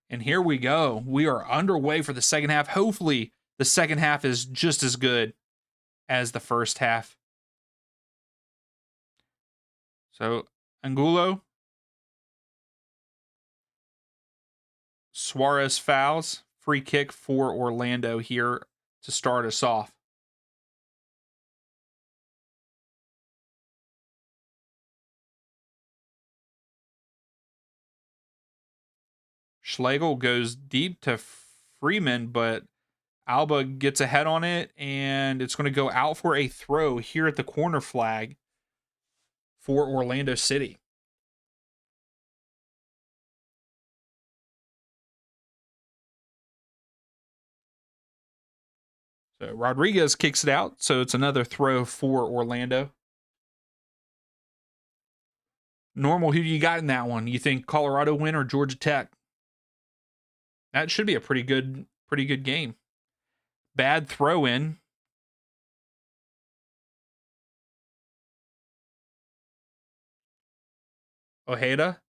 And here we go. We are underway for the second half. Hopefully, the second half is just as good as the first half. So, Angulo, Suarez fouls, free kick for Orlando here to start us off. Schlegel goes deep to Freeman, but Alba gets ahead on it, and it's going to go out for a throw here at the corner flag for Orlando City. So Rodriguez kicks it out, so it's another throw for Orlando. Normal, who do you got in that one? You think Colorado win or Georgia Tech? That should be a pretty good game. Bad throw in. Ojeda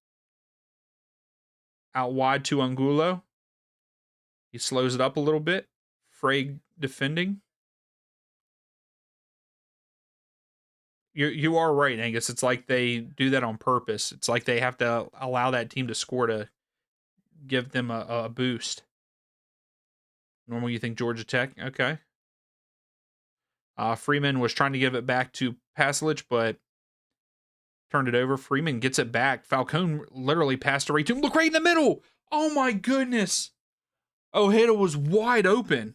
out wide to Angulo. He slows it up a little bit. Frey defending. You are right, Angus. It's like they do that on purpose. It's like they have to allow that team to score to give them a boost. Normally you think Georgia Tech. Okay. Freeman was trying to give it back to Pasalic, but turned it over. Freeman gets it back. Falcone literally passed it right to him. Look right in the middle. Oh my goodness. Ojeda was wide open.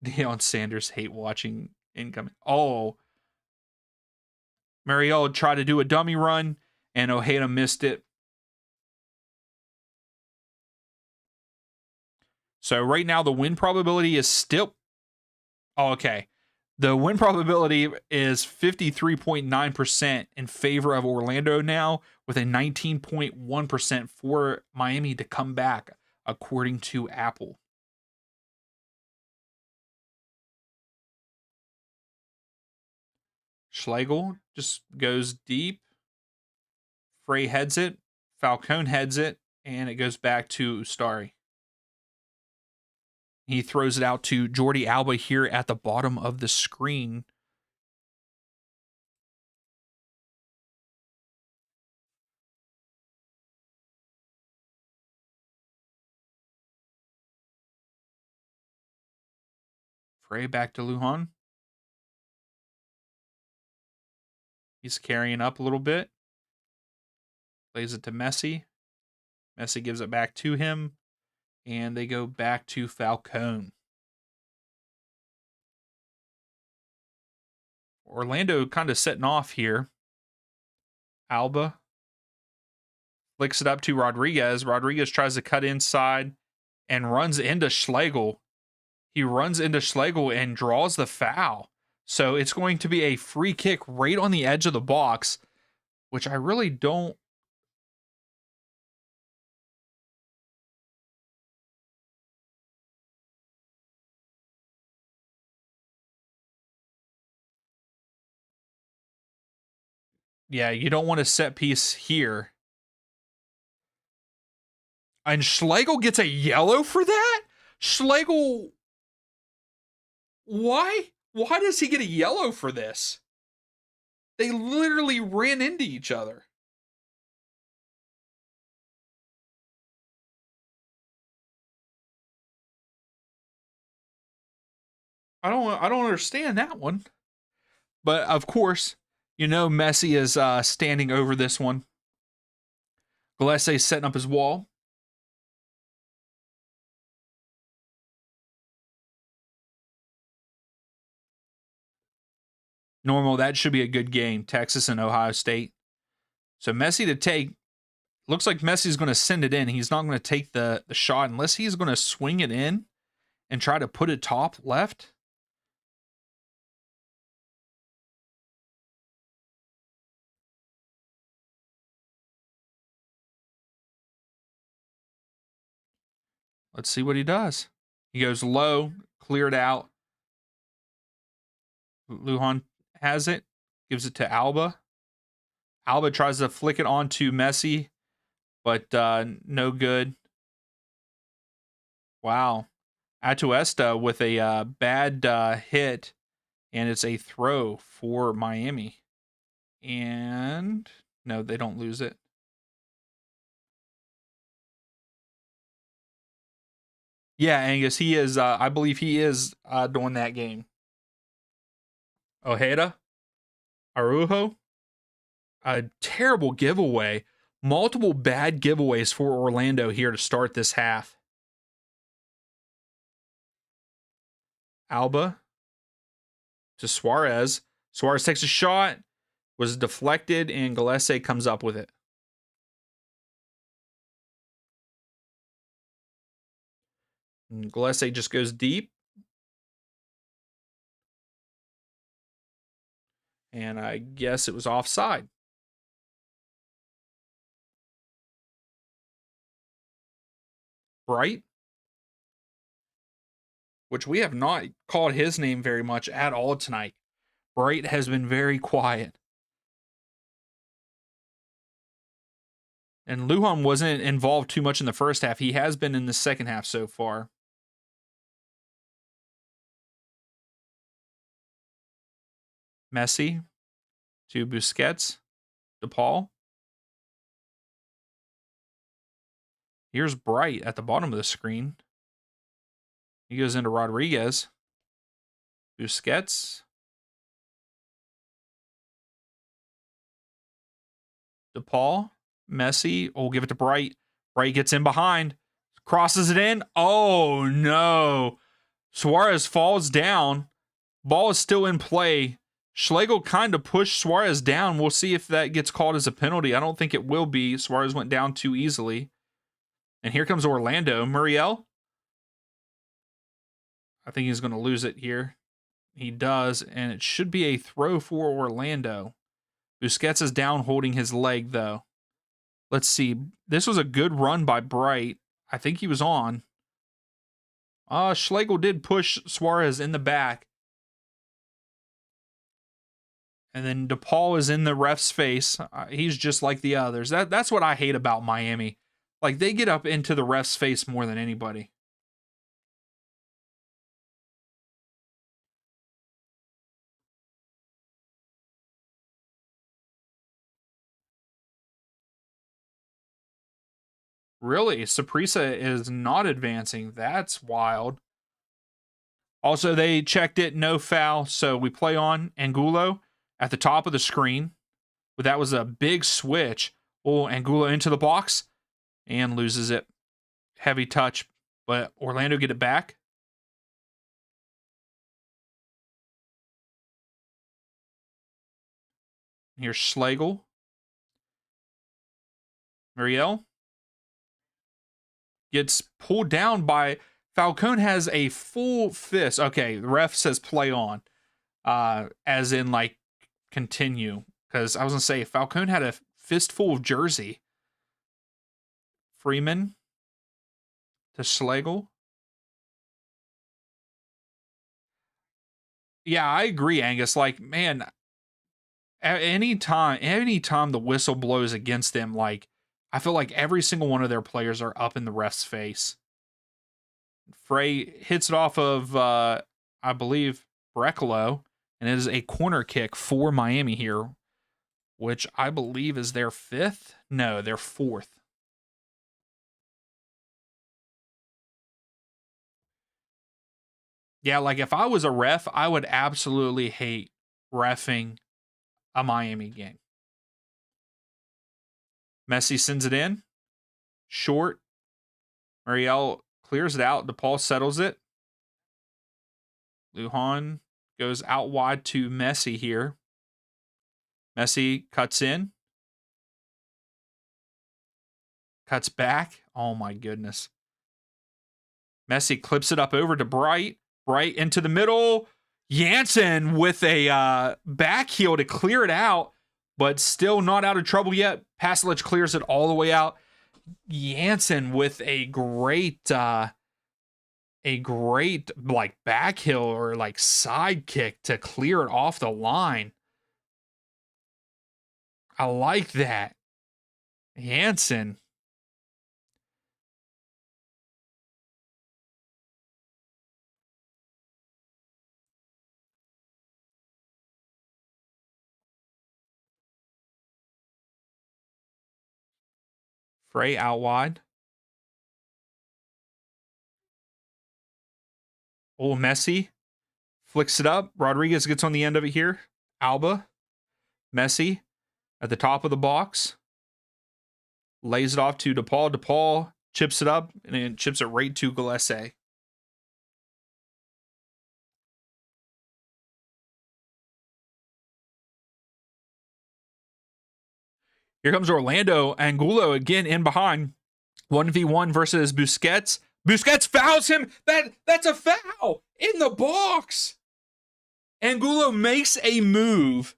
Deion Sanders hate watching incoming. Oh. Mariel tried to do a dummy run, and Ojeda missed it. So right now the win probability is still... Oh, okay. The win probability is 53.9% in favor of Orlando now, with a 19.1% for Miami to come back, according to Apple. Schlegel just goes deep. Frey heads it. Falcone heads it. And it goes back to Ustari. He throws it out to Jordi Alba here at the bottom of the screen. Frey back to Lujan. He's carrying up a little bit. Plays it to Messi. Messi gives it back to him. And they go back to Falcone. Orlando kind of setting off here. Alba flicks it up to Rodriguez. Rodriguez tries to cut inside and runs into Schlegel. He runs into Schlegel and draws the foul. So it's going to be a free kick right on the edge of the box, which I really don't... Yeah, you don't want a set piece here. And Schlegel gets a yellow for that? Schlegel... Why? Why does he get a yellow for this? They literally ran into each other. I don't understand that one. But of course, you know Messi is standing over this one. Gillespie setting up his wall. Normal, that should be a good game. Texas and Ohio State. So Messi to take. Looks like Messi's going to send it in. He's not going to take the shot unless he's going to swing it in and try to put it top left. Let's see what he does. He goes low, cleared out. Lujan has it, gives it to Alba. Alba tries to flick it onto Messi, but no good. Wow. Atuesta with a bad hit, and it's a throw for Miami. And no, they don't lose it. Yeah, Angus, he is, I believe he is doing that game. Ojeda, Araujo, a terrible giveaway. Multiple bad giveaways for Orlando here to start this half. Alba to Suarez. Suarez takes a shot, was deflected, and Gillespie comes up with it. And Gillespie just goes deep. And I guess it was offside. Bright, which we have not called his name very much at all tonight. Bright has been very quiet. And Lujan wasn't involved too much in the first half. He has been in the second half so far. Messi to Busquets. DePaul. Here's Bright at the bottom of the screen. He goes into Rodriguez. Busquets. DePaul. Messi. Oh, give it to Bright. Bright gets in behind. Crosses it in. Oh, no. Suarez falls down. Ball is still in play. Schlegel kind of pushed Suarez down. We'll see if that gets called as a penalty. I don't think it will be. Suarez went down too easily. And here comes Orlando. Muriel. I think he's going to lose it here. He does, and it should be a throw for Orlando. Busquets is down holding his leg, though. Let's see. This was a good run by Bright. I think he was on. Schlegel did push Suarez in the back. And then DePaul is in the ref's face. He's just like the others. That's what I hate about Miami. Like, they get up into the ref's face more than anybody. Really? Saprissa is not advancing. That's wild. Also, they checked it, no foul. So we play on Angulo at the top of the screen. But that was a big switch. Oh, Angulo into the box and loses it. Heavy touch, but Orlando get it back. Here's Schlegel. Muriel gets pulled down by Falcone. Has a full fist. Okay, the ref says play on. As in, like, continue. Because I was going to say, Falcone had a fistful of jersey. Freeman to Schlegel. Yeah, I agree, Angus. Like, man, anytime the whistle blows against them, like, I feel like every single one of their players are up in the ref's face. Frey hits it off of, I believe, Brecalo, and it is a corner kick for Miami here, which I believe is their fifth. No, their fourth. Yeah, like if I was a ref, I would absolutely hate reffing a Miami game. Messi sends it in. Short. Muriel clears it out. DePaul settles it. Lujan goes out wide to Messi here. Messi cuts in. Cuts back. Oh my goodness. Messi clips it up over to Bright. Bright into the middle. Jansen with a back heel to clear it out, but still not out of trouble yet. Pasalic clears it all the way out. Jansen with a great like back heel or like side kick to clear it off the line. I like that. Jansen. Frey out wide. Oh, Messi flicks it up. Rodriguez gets on the end of it here. Alba. Messi at the top of the box. Lays it off to DePaul. DePaul chips it up and then chips it right to Gillespie. Here comes Orlando. Angulo again in behind. 1v1 versus Busquets. Busquets fouls him. That's a foul in the box. Angulo makes a move.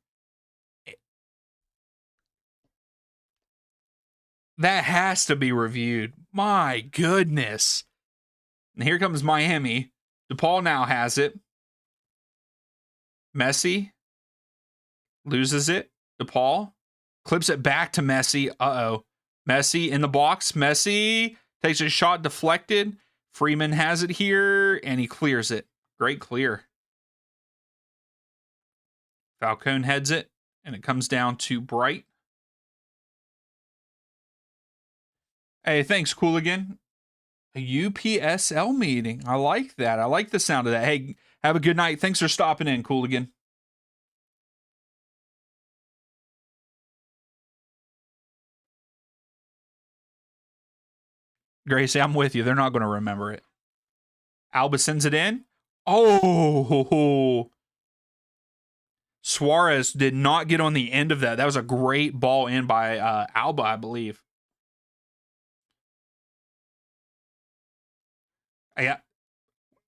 That has to be reviewed. My goodness. And here comes Miami. DePaul now has it. Messi loses it. DePaul clips it back to Messi. Uh-oh. Messi in the box. Messi takes a shot deflected. Freeman has it here, and he clears it. Great clear. Falcone heads it, and it comes down to Bright. Hey, thanks, Cooligan. A UPSL meeting. I like that. I like the sound of that. Hey, have a good night. Thanks for stopping in, Cooligan. Gracie, I'm with you. They're not going to remember it. Alba sends it in. Oh, Suarez did not get on the end of that. That was a great ball in by Alba, I believe. Yeah,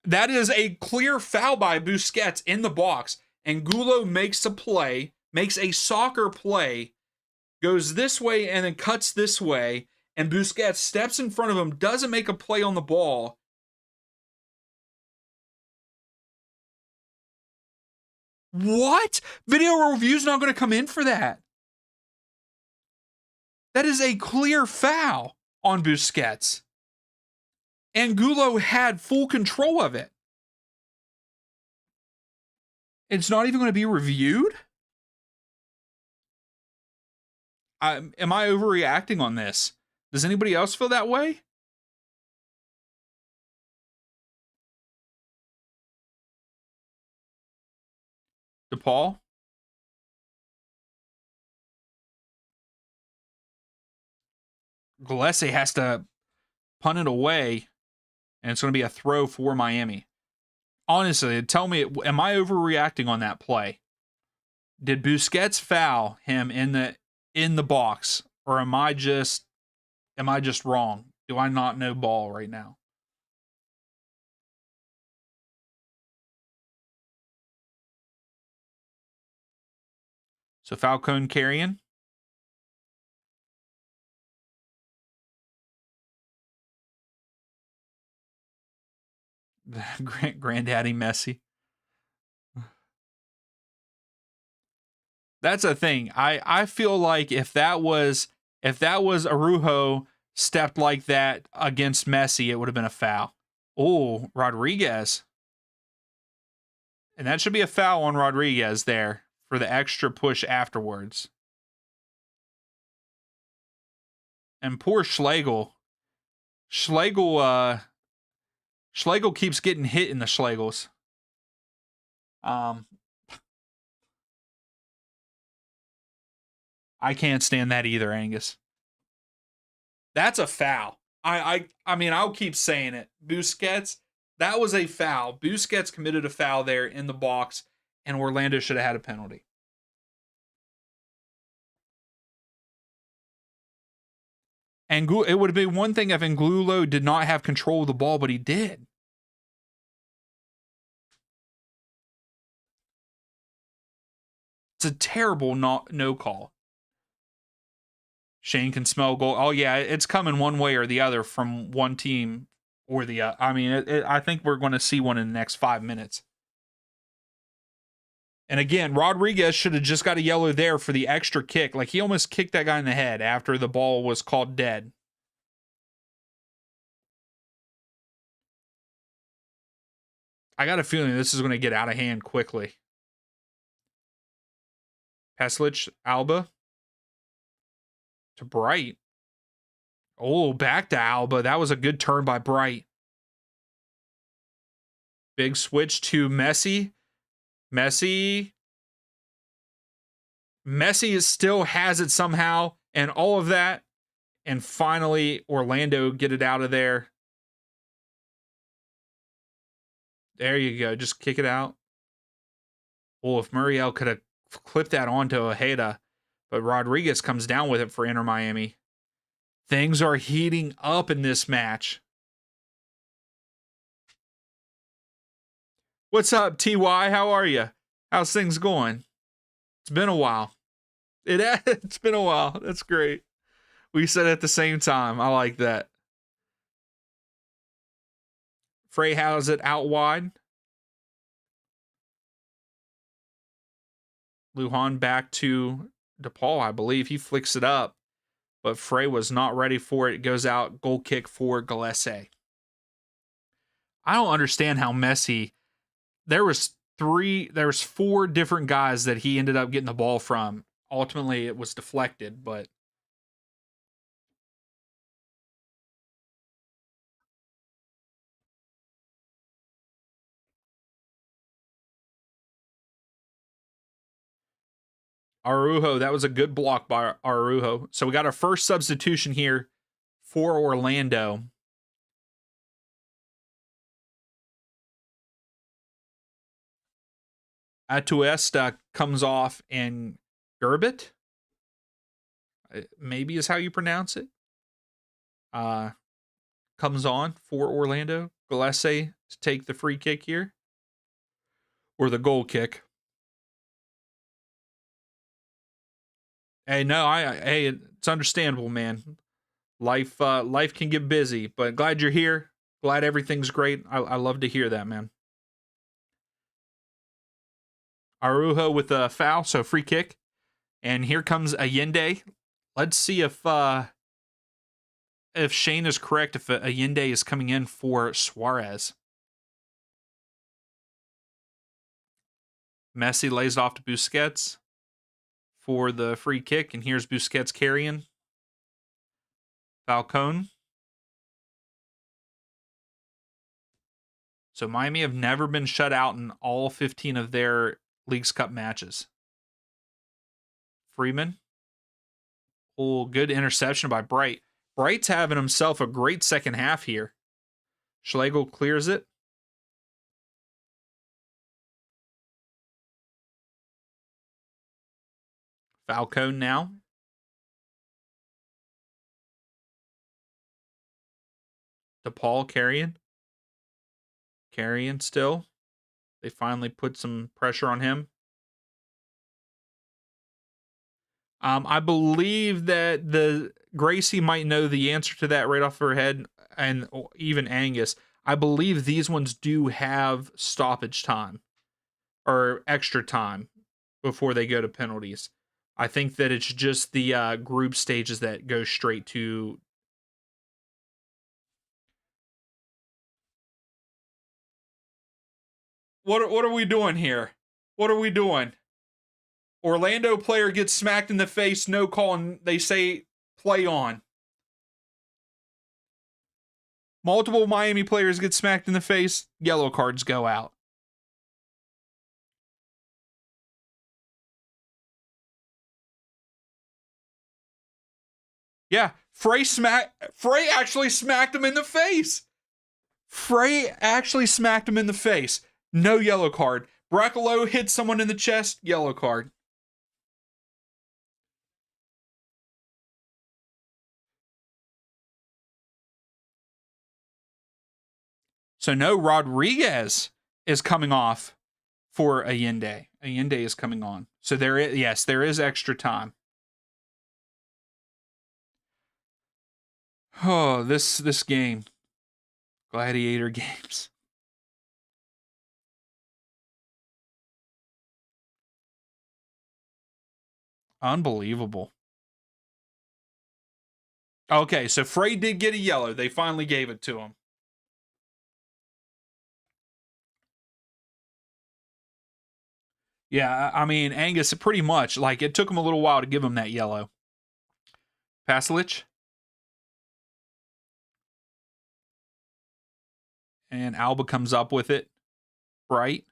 that is a clear foul by Busquets in the box. Angulo makes a play, makes a soccer play, goes this way and then cuts this way, and Busquets steps in front of him, doesn't make a play on the ball. What? Video review's not going to come in for that. That is a clear foul on Busquets. Angulo had full control of it. It's not even going to be reviewed? Am I overreacting on this? Does anybody else feel that way? DePaul? Gillespie has to punt it away, and it's going to be a throw for Miami. Honestly, tell me, am I overreacting on that play? Did Busquets foul him in the box, or am I just wrong? Do I not know ball right now? So Falcone carrying. Granddaddy Messi. That's a thing. I feel like if that was Araujo stepped like that against Messi, it would have been a foul. Oh, Rodriguez. And that should be a foul on Rodriguez there for the extra push afterwards. And poor Schlegel. Schlegel keeps getting hit in the Schlegels. I can't stand that either, Angus. That's a foul. I mean, I'll keep saying it. Busquets, that was a foul. Busquets committed a foul there in the box, and Orlando should have had a penalty. And it would have been one thing if Angulo did not have control of the ball, but he did. It's a terrible no call. Shane can smell goal. Oh, yeah, it's coming one way or the other from one team or the other. I mean, I think we're going to see one in the next 5 minutes. And again, Rodriguez should have just got a yellow there for the extra kick. Like, he almost kicked that guy in the head after the ball was called dead. I got a feeling this is going to get out of hand quickly. Peslich, Alba. To Bright. Oh, back to Alba. That was a good turn by Bright. Big switch to Messi. Messi still has it somehow, and all of that. And finally, Orlando get it out of there. There you go. Just kick it out. Oh, if Muriel could have clipped that onto Ojeda. But Rodriguez comes down with it for Inter Miami. Things are heating up in this match. What's up, TY? How are you? How's things going? It's been a while. It's been a while. That's great. We said it at the same time. I like that. Frey has it out wide. Lujan back to DePaul, I believe. He flicks it up, but Frey was not ready for it. It goes out. Goal kick for Gillespie. I don't understand how Messi. There was 4 different guys that he ended up getting the ball from. Ultimately, it was deflected, but Araujo, that was a good block by Araujo. So we got our first substitution here for Orlando. Atuesta comes off, and Gerbit, maybe is how you pronounce it, comes on for Orlando. Gillespie to take the free kick here, or the goal kick. Hey, no, hey, it's understandable, man. Life can get busy, but glad you're here. Glad everything's great. I love to hear that, man. Araujo with a foul, so free kick. And here comes Allende. Let's see if Shane is correct, if Allende is coming in for Suarez. Messi lays it off to Busquets for the free kick, and here's Busquets carrying. Falcone. So Miami have never been shut out in all 15 of their Leagues Cup matches. Freeman. Oh, good interception by Bright. Bright's having himself a great second half here. Schlegel clears it. Falcone now. DePaul carrying. Carrying still. They finally put some pressure on him. I believe that the Gracie might know the answer to that right off her head, and even Angus. I believe these ones do have stoppage time or extra time before they go to penalties. I think that it's just the group stages that go straight to. What are we doing here? What are we doing? Orlando player gets smacked in the face, no call, and they say play on. Multiple Miami players get smacked in the face, yellow cards go out. Yeah, Frey actually smacked him in the face. Frey actually smacked him in the face. No yellow card. Bracolo hit someone in the chest, yellow card. So no, Rodriguez is coming off for Allende. Allende is coming on. So there is extra time. Oh, this game. Gladiator games. Unbelievable. Okay, so Frey did get a yellow. They finally gave it to him. Yeah, I mean, Angus, pretty much, like, it took him a little while to give him that yellow. Pasalic. And Alba comes up with it. Bright.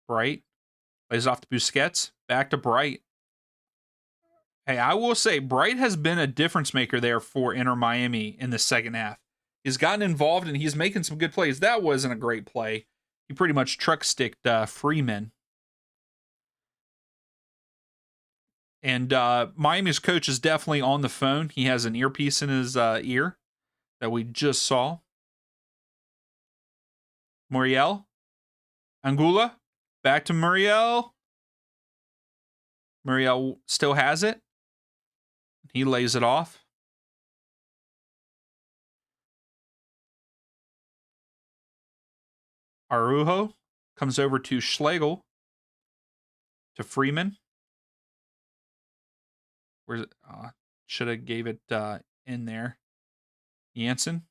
Lays off to Busquets. Back to Bright. Hey, I will say, Bright has been a difference maker there for Inter Miami in the second half. He's gotten involved and he's making some good plays. That wasn't a great play. He pretty much truck sticked Freeman. And Miami's coach is definitely on the phone. He has an earpiece in his ear that we just saw. Muriel? Angula? Back to Muriel. Muriel still has it. He lays it off. Araujo comes over to Schlegel. To Freeman. Where's it? Should have gave it in there. Jansen.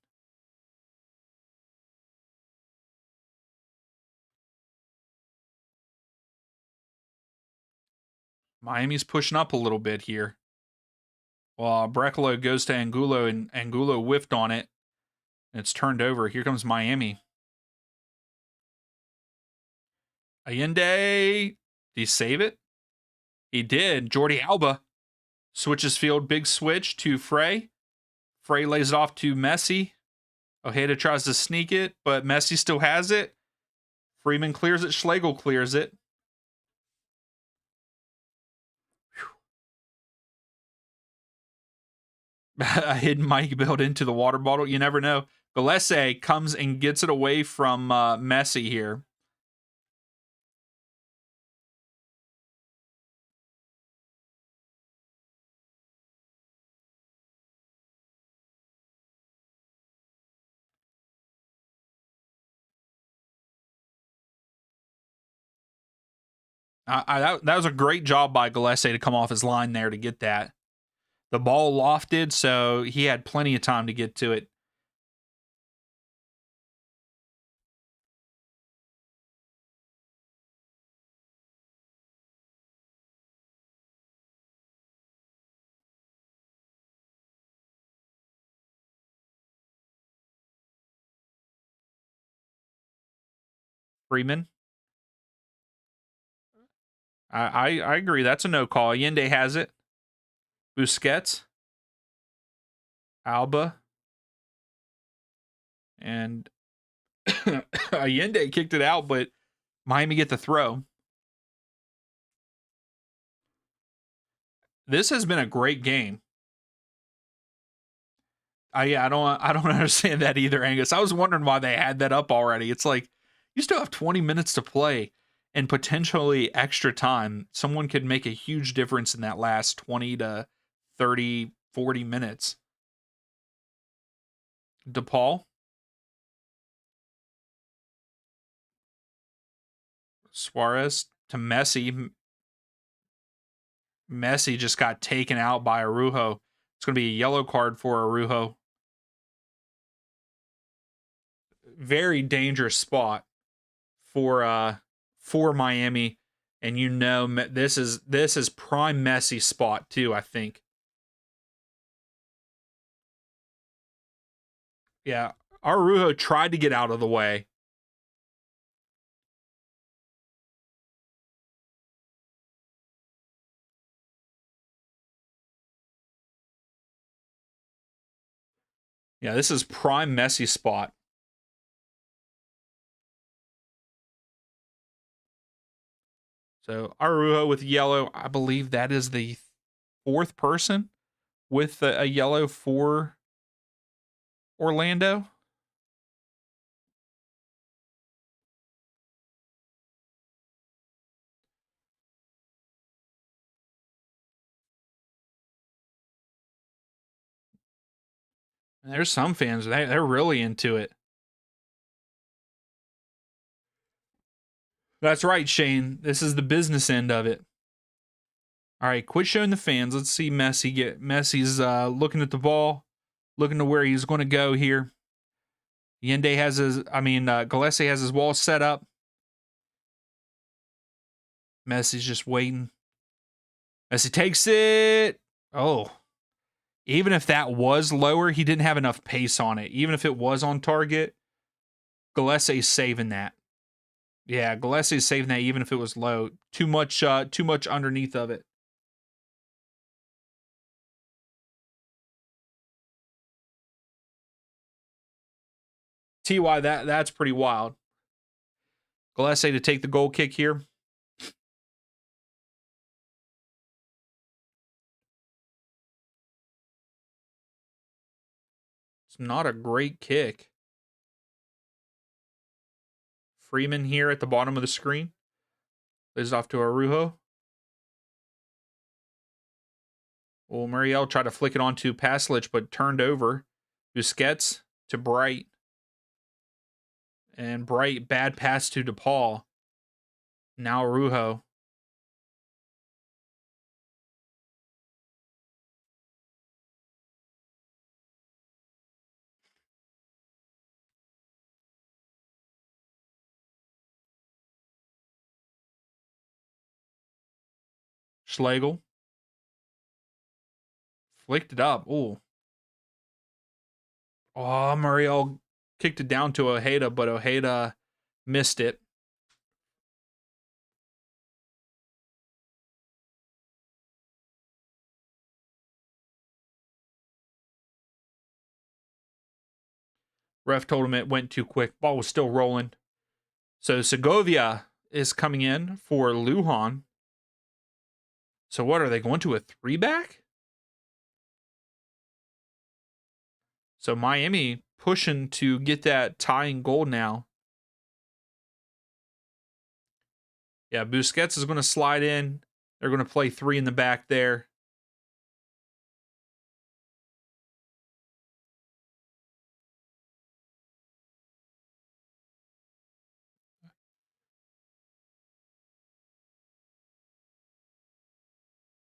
Miami's pushing up a little bit here. Well, Brecalo goes to Angulo, and Angulo whiffed on it. And it's turned over. Here comes Miami. Allende. Did he save it? He did. Jordi Alba switches field. Big switch to Frey. Frey lays it off to Messi. Ojeda tries to sneak it, but Messi still has it. Freeman clears it. Schlegel clears it. A hidden mic built into the water bottle. You never know. Gillespie comes and gets it away from Messi here. That was a great job by Gillespie to come off his line there to get that. The ball lofted, so he had plenty of time to get to it. Freeman. I agree. That's a no call. Allende has it. Busquets. Alba. And Allende kicked it out, but Miami get the throw. This has been a great game. I don't understand that either, Angus. I was wondering why they had that up already. It's like you still have 20 minutes to play and potentially extra time. Someone could make a huge difference in that last 20 to 30, 40 minutes. DePaul. Suarez to Messi. Messi just got taken out by Araujo. It's going to be a yellow card for Araujo. Very dangerous spot for Miami, and you know this is prime Messi spot too, I think. Yeah, Araujo tried to get out of the way. Yeah, this is prime Messi spot. So Araujo with yellow. I believe that is the fourth person with a yellow for Orlando. And there's some fans, they're really into it. That's right, Shane. This is the business end of it. All right, quit showing the fans. Let's see Messi get. Messi's looking at the ball, looking to where he's going to go here. Gillespie has his wall set up. Messi's just waiting. Messi takes it. Oh. Even if that was lower, he didn't have enough pace on it. Even if it was on target, Gillespie's saving that. Yeah, Gillespie's saving that even if it was low. Too much underneath of it. TY, that's pretty wild. Gillespie to take the goal kick here. It's not a great kick. Freeman here at the bottom of the screen. Lays off to Arujo. Well, Muriel tried to flick it onto Paslich, but turned over. Busquets to Bright. And Bright, bad pass to DePaul. Now Arujo. Schlegel. Flicked it up. Ooh. Oh, Muriel kicked it down to Ojeda, but Ojeda missed it. Ref told him it went too quick. Ball was still rolling. So Segovia is coming in for Lujan. So what, are they going to a 3-back? So Miami pushing to get that tying goal now. Yeah, Busquets is going to slide in. They're going to play 3 in the back there.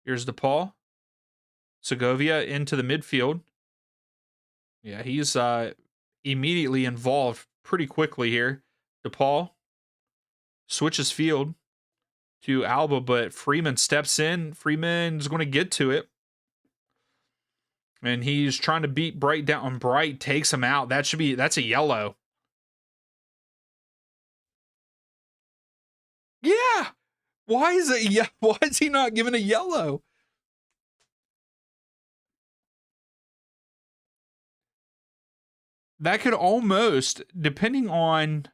Here's DePaul. Segovia into the midfield. Yeah, he's immediately involved pretty quickly here. DePaul switches field to Alba, but Freeman steps in. Freeman's going to get to it. And he's trying to beat Bright down. Bright takes him out. That's a yellow. Yeah. Why is he not given a yellow? That could almost, depending on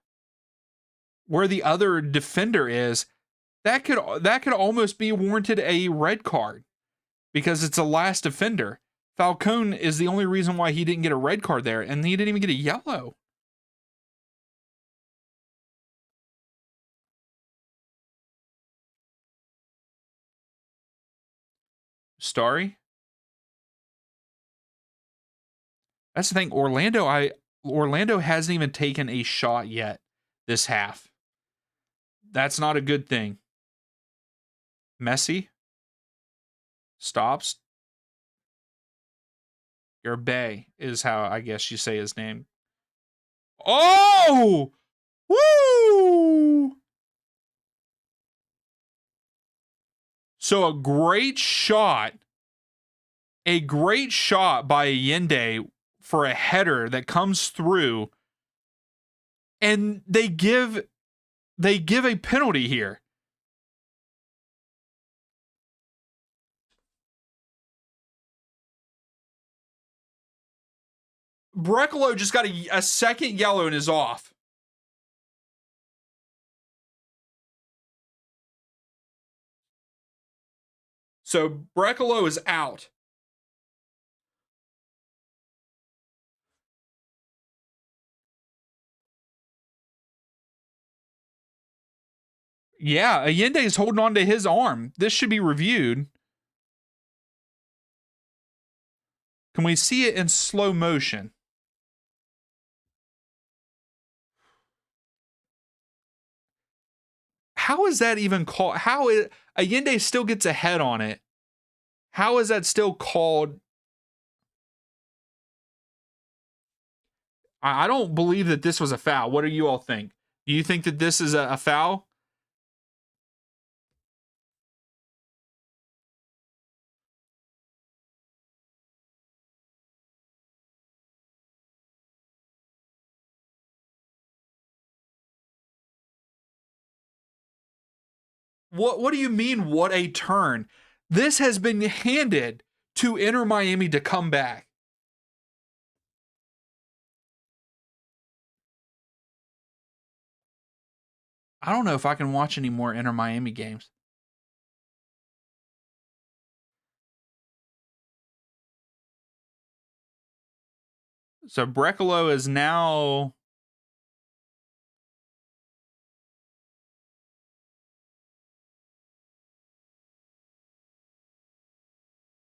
where the other defender is, that could almost be warranted a red card because it's a last defender. Falcone is the only reason why he didn't get a red card there, and he didn't even get a yellow. Starry? That's the thing. Orlando hasn't even taken a shot yet this half. That's not a good thing. Messi stops. Bay is how I guess you say his name. Oh! Woo! So a great shot by Allende for a header that comes through, and they give a penalty here. Brecalo just got a second yellow and is off. So Brecalo is out. Yeah, Allende is holding on to his arm. This should be reviewed. Can we see it in slow motion? How is that even called? Allende still gets a head on it? How is that still called? I don't believe that this was a foul. What do you all think? Do you think that this is a foul? What do you mean, what a turn? This has been handed to Inter Miami to come back. I don't know if I can watch any more Inter Miami games. So Brecalo is now...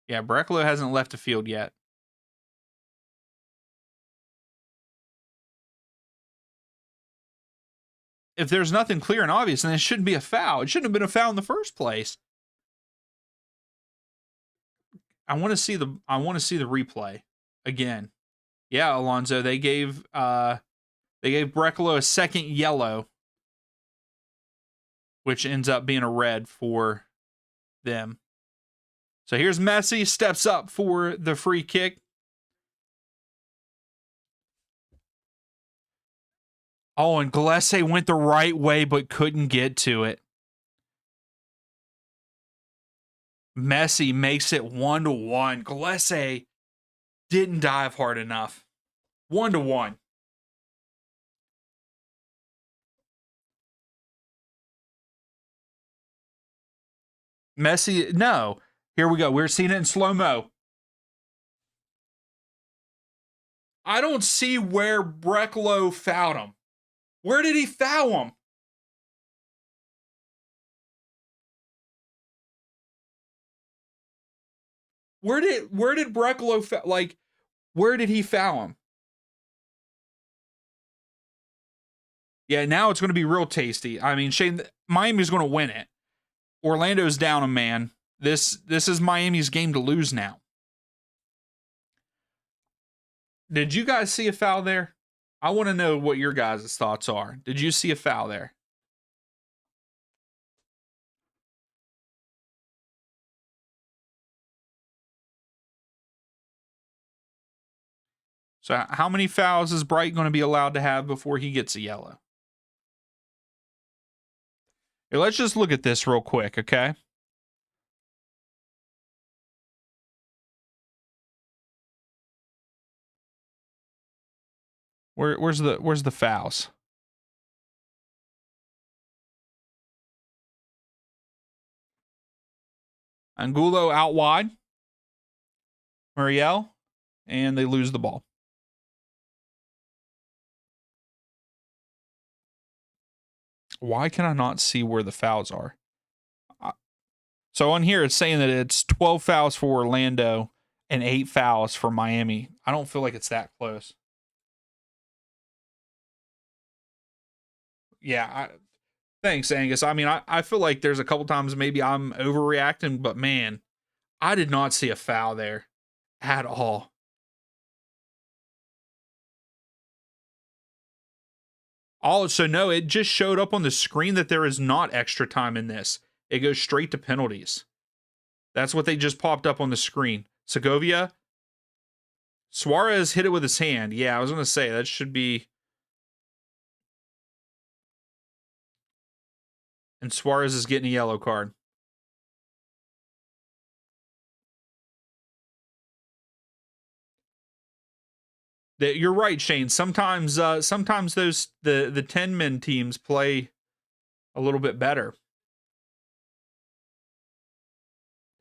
Yeah, Brecalo hasn't left the field yet. If there's nothing clear and obvious, then it shouldn't be a foul. It shouldn't have been a foul in the first place. I want to see the replay again. Yeah, Alonzo, they gave Brecalo a second yellow, which ends up being a red for them. So here's Messi, steps up for the free kick. Oh, and Gillespie went the right way but couldn't get to it. Messi makes it 1-1. Gillespie didn't dive hard enough. 1-1. Messi, no. Here we go. We're seeing it in slow-mo. I don't see where Brecalo fouled him. Where did he foul him? Where did Brecalo where did he foul him? Yeah, now it's going to be real tasty. I mean, Shane, Miami's going to win it. Orlando's down a man. This is Miami's game to lose now. Did you guys see a foul there? I want to know what your guys' thoughts are. Did you see a foul there? So how many fouls is Bright going to be allowed to have before he gets a yellow? Here, let's just look at this real quick, okay? Where's the fouls? Angulo out wide. Muriel, and they lose the ball. Why can I not see where the fouls are? So on here, it's saying that it's 12 fouls for Orlando and 8 fouls for Miami. I don't feel like it's that close. Yeah, thanks, Angus. I mean, I feel like there's a couple times maybe I'm overreacting, but man, I did not see a foul there at all. Also, no, it just showed up on the screen that there is not extra time in this. It goes straight to penalties. That's what they just popped up on the screen. Segovia. Suarez hit it with his hand. Yeah, I was going to say that should be. And Suarez is getting a yellow card. You're right, Shane. Sometimes those the 10-man teams play a little bit better.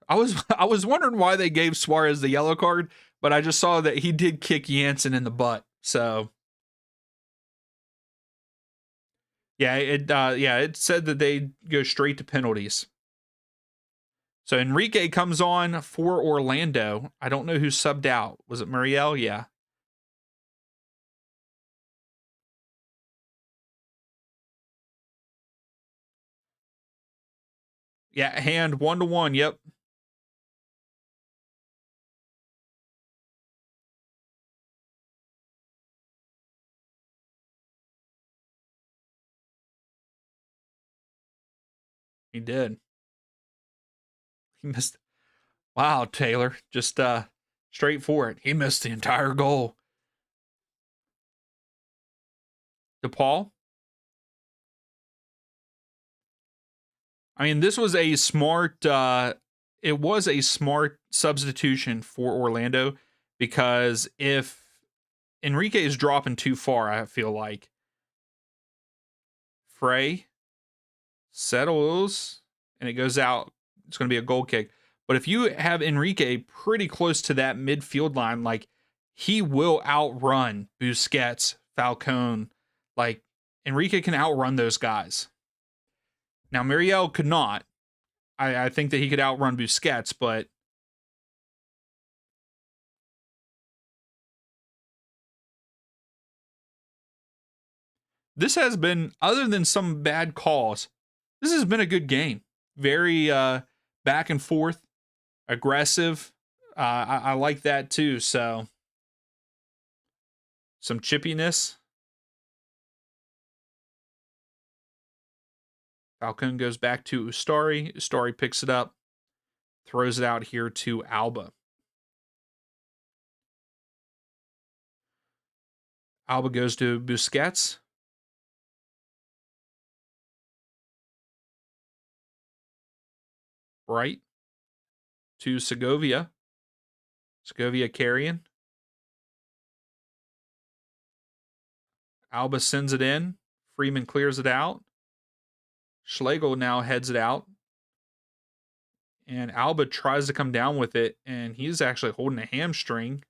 I was wondering why they gave Suarez the yellow card, but I just saw that he did kick Jansen in the butt. So yeah, it said that they go straight to penalties. So Enrique comes on for Orlando. I don't know who subbed out. Was it Muriel? Yeah. Yeah, hand 1-1. Yep. He did. He missed. Wow, Taylor. Just straight for it. He missed the entire goal. DePaul. I mean, this was a smart it was a smart substitution for Orlando, because if Enrique is dropping too far, I feel like Frey settles and it goes out. It's going to be a goal kick. But if you have Enrique pretty close to that midfield line, like he will outrun Busquets, Falcone. Like, Enrique can outrun those guys. Now, Muriel could not. I think that he could outrun Busquets, but this has been, other than some bad calls, this has been a good game. Very back and forth, aggressive. I like that too. So, some chippiness. Falcone goes back to Ustari. Ustari picks it up, throws it out here to Alba. Alba goes to Busquets. Right to Segovia. Segovia carrying. Alba sends it in. Freeman clears it out. Schlegel now heads it out. And Alba tries to come down with it, and he's actually holding a hamstring.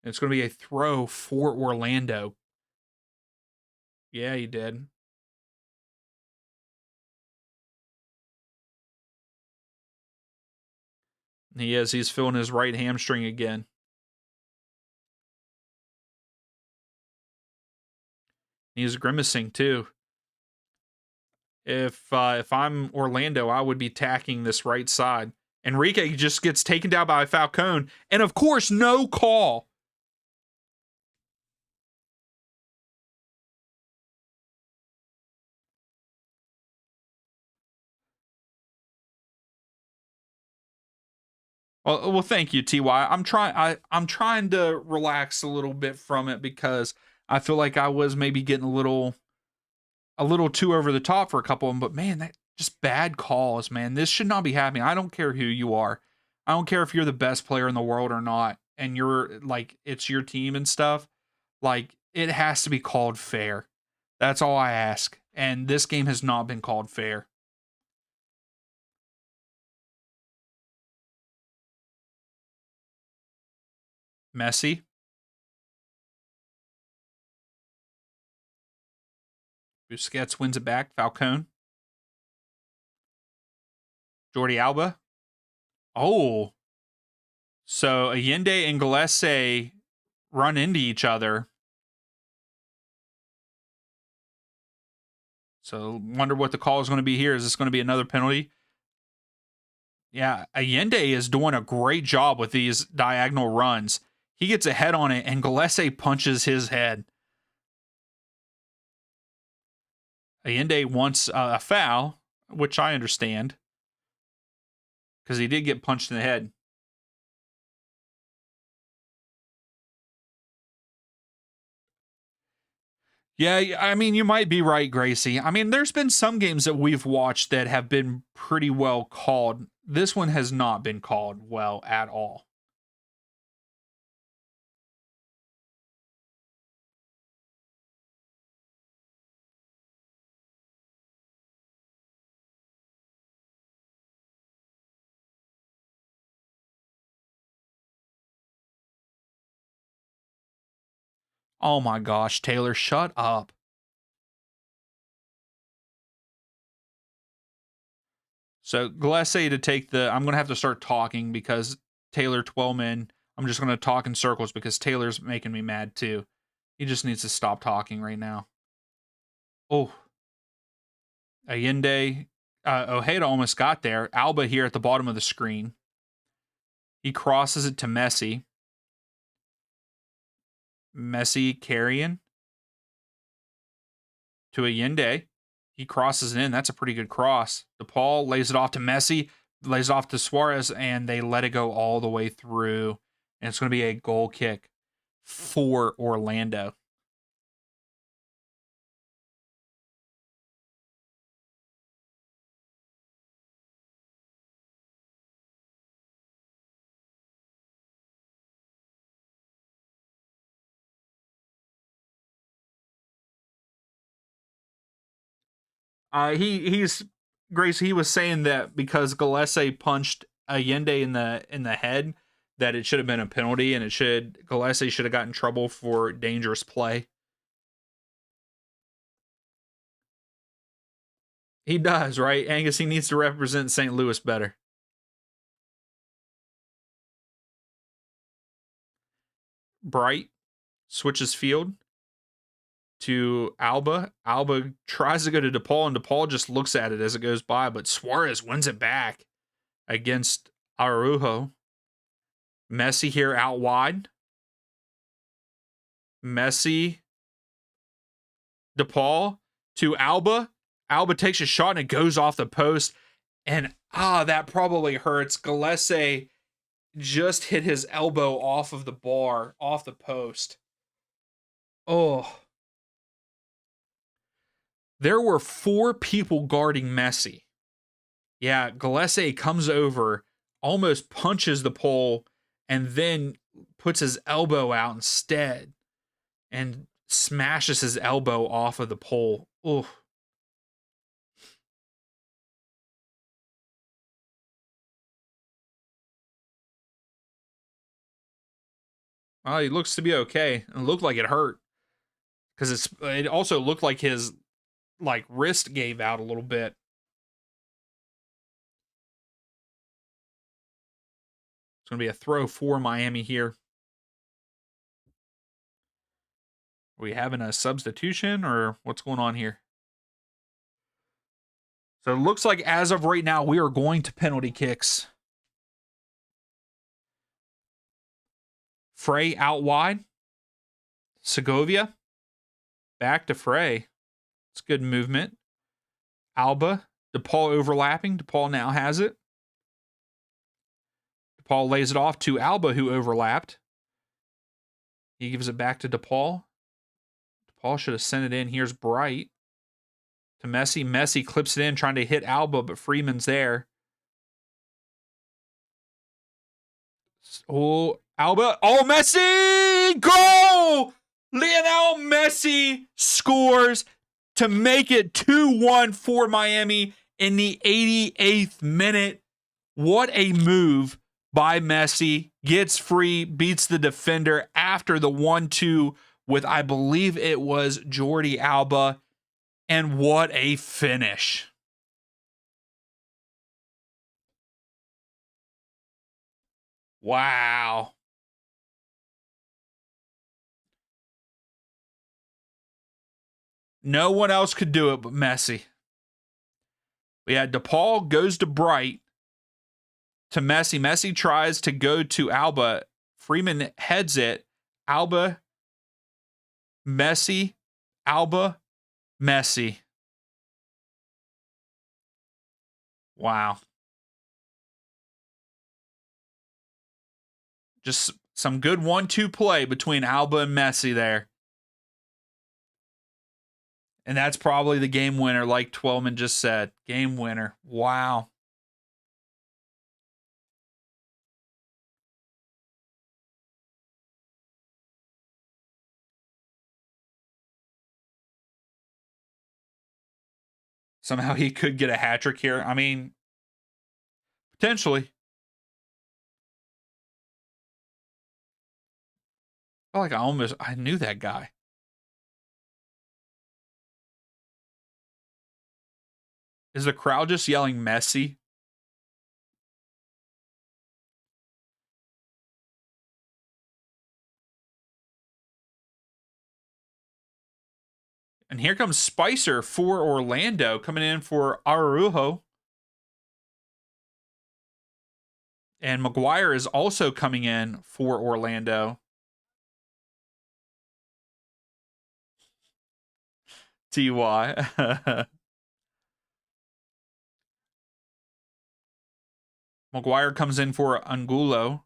And it's going to be a throw for Orlando. Yeah, he did. He is. He's feeling his right hamstring again. He's grimacing too. If I'm Orlando, I would be tacking this right side. Enrique just gets taken down by Falcone, and of course, no call. Well, thank you, Ty. I'm trying to relax a little bit from it because I feel like I was maybe getting a little too over the top for a couple of them. But man, that just bad calls, man. This should not be happening. I don't care who you are. I don't care if you're the best player in the world or not, and you're like it's your team and stuff. Like it has to be called fair. That's all I ask. And this game has not been called fair. Messi. Busquets wins it back. Falcone. Jordi Alba. Oh. So Allende and Gillespie run into each other. So wonder what the call is going to be here. Is this going to be another penalty? Yeah, Allende is doing a great job with these diagonal runs. He gets a head on it, and Gillespie punches his head. Allende wants a foul, which I understand, because he did get punched in the head. Yeah, I mean, you might be right, Gracie. I mean, there's been some games that we've watched that have been pretty well called. This one has not been called well at all. Oh my gosh, Taylor, shut up. So Gillespie to take the. I'm going to have to start talking because Taylor Twellman. I'm just going to talk in circles because Taylor's making me mad too. He just needs to stop talking right now. Oh, Allende. Ojeda almost got there. Alba here at the bottom of the screen. He crosses it to Messi. Messi carrying to Allende. He crosses it in. That's a pretty good cross. DePaul lays it off to Messi, lays it off to Suarez, and they let it go all the way through. And it's going to be a goal kick for Orlando. He's Grace. He was saying that because Gillespie punched Allende in the head, that it should have been a penalty, and Gillespie should have gotten in trouble for dangerous play. He does, right? Angus, he needs to represent St. Louis better. Bright switches field to Alba. Alba tries to go to DePaul, and DePaul just looks at it as it goes by, but Suarez wins it back against Araujo. Messi here out wide. Messi, DePaul to Alba. Alba takes a shot and it goes off the post. And that probably hurts. Gillespie just hit his elbow off of the bar, off the post. Oh. There were 4 people guarding Messi. Yeah, Gillespie comes over, almost punches the pole, and then puts his elbow out instead and smashes his elbow off of the pole. Oh. Well, he looks to be okay. It looked like it hurt because it also looked like his wrist gave out a little bit. It's going to be a throw for Miami here. Are we having a substitution or what's going on here? So it looks like as of right now, we are going to penalty kicks. Frey out wide. Segovia. Back to Frey. It's good movement. Alba. DePaul overlapping. DePaul now has it. DePaul lays it off to Alba, who overlapped. He gives it back to DePaul. DePaul should have sent it in. Here's Bright to Messi. Messi clips it in, trying to hit Alba, but Freeman's there. Oh, Alba. Oh, Messi! Goal! Lionel Messi scores to make it 2-1 for Miami in the 88th minute. What a move by Messi. Gets free, beats the defender after the 1-2 with, I believe it was Jordi Alba. And what a finish. Wow. No one else could do it but Messi. We had DePaul goes to Bright to Messi. Messi tries to go to Alba. Freeman heads it. Alba, Messi, Alba, Messi. Wow. Just some good 1-2 play between Alba and Messi there. And that's probably the game winner, like Twelman just said. Game winner. Wow. Somehow he could get a hat trick here. I mean, potentially. I feel like I knew that guy. Is the crowd just yelling Messi? And here comes Spicer for Orlando, coming in for Araujo. And Maguire is also coming in for Orlando. TY. Maguire comes in for Angulo.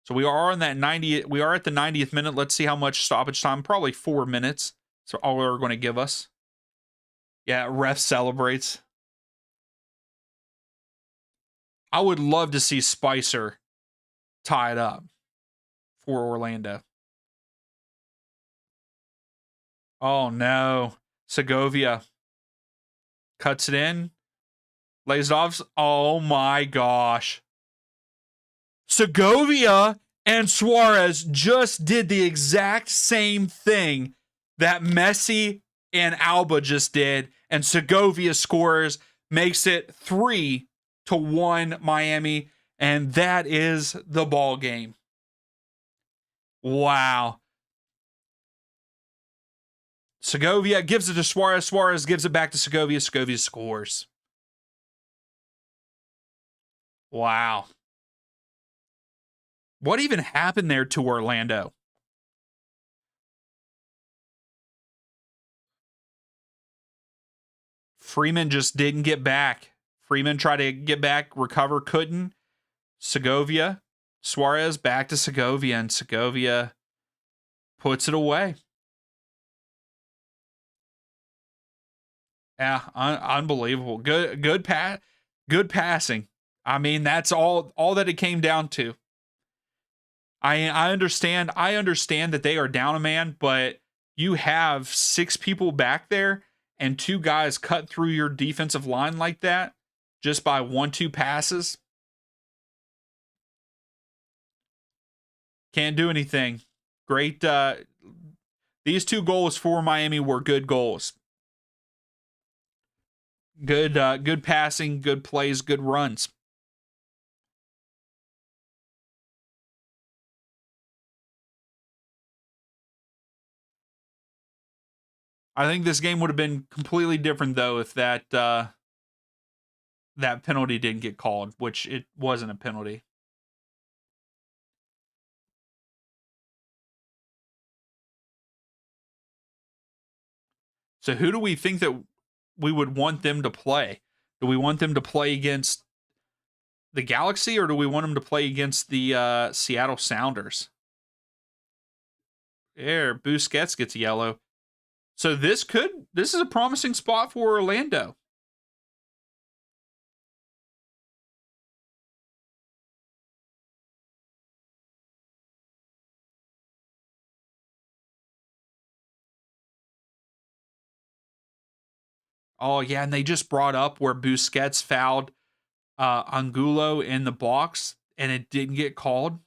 So we are on that 90. We are at the 90th minute. Let's see how much stoppage time. Probably 4 minutes. So all they're going to give us. Yeah, ref celebrates. I would love to see Spicer tie it up for Orlando. Oh no. Segovia cuts it in. Lays it off. Oh my gosh. Segovia and Suarez just did the exact same thing that Messi and Alba just did, and Segovia scores, makes it 3-1 Miami, and that is the ball game. Wow. Segovia gives it to Suarez. Suarez gives it back to Segovia. Segovia scores. Wow. What even happened there to Orlando? Freeman just didn't get back. Freeman tried to get back, recover, couldn't. Segovia, Suarez back to Segovia, and Segovia puts it away. Yeah, unbelievable. Good passing. I mean, that's all that it came down to. I understand that they are down a man, but you have 6 people back there and 2 guys cut through your defensive line like that just by 1-2 passes. Can't do anything. Great. These 2 goals for Miami were good goals. Good passing, good plays, good runs. I think this game would have been completely different though if that penalty didn't get called, which it wasn't a penalty. So who do we think that we would want them to play? Do we want them to play against the Galaxy, or do we want them to play against the Seattle Sounders? There, Busquets gets yellow. So this is a promising spot for Orlando. Oh yeah, and they just brought up where Busquets fouled Angulo in the box and it didn't get called.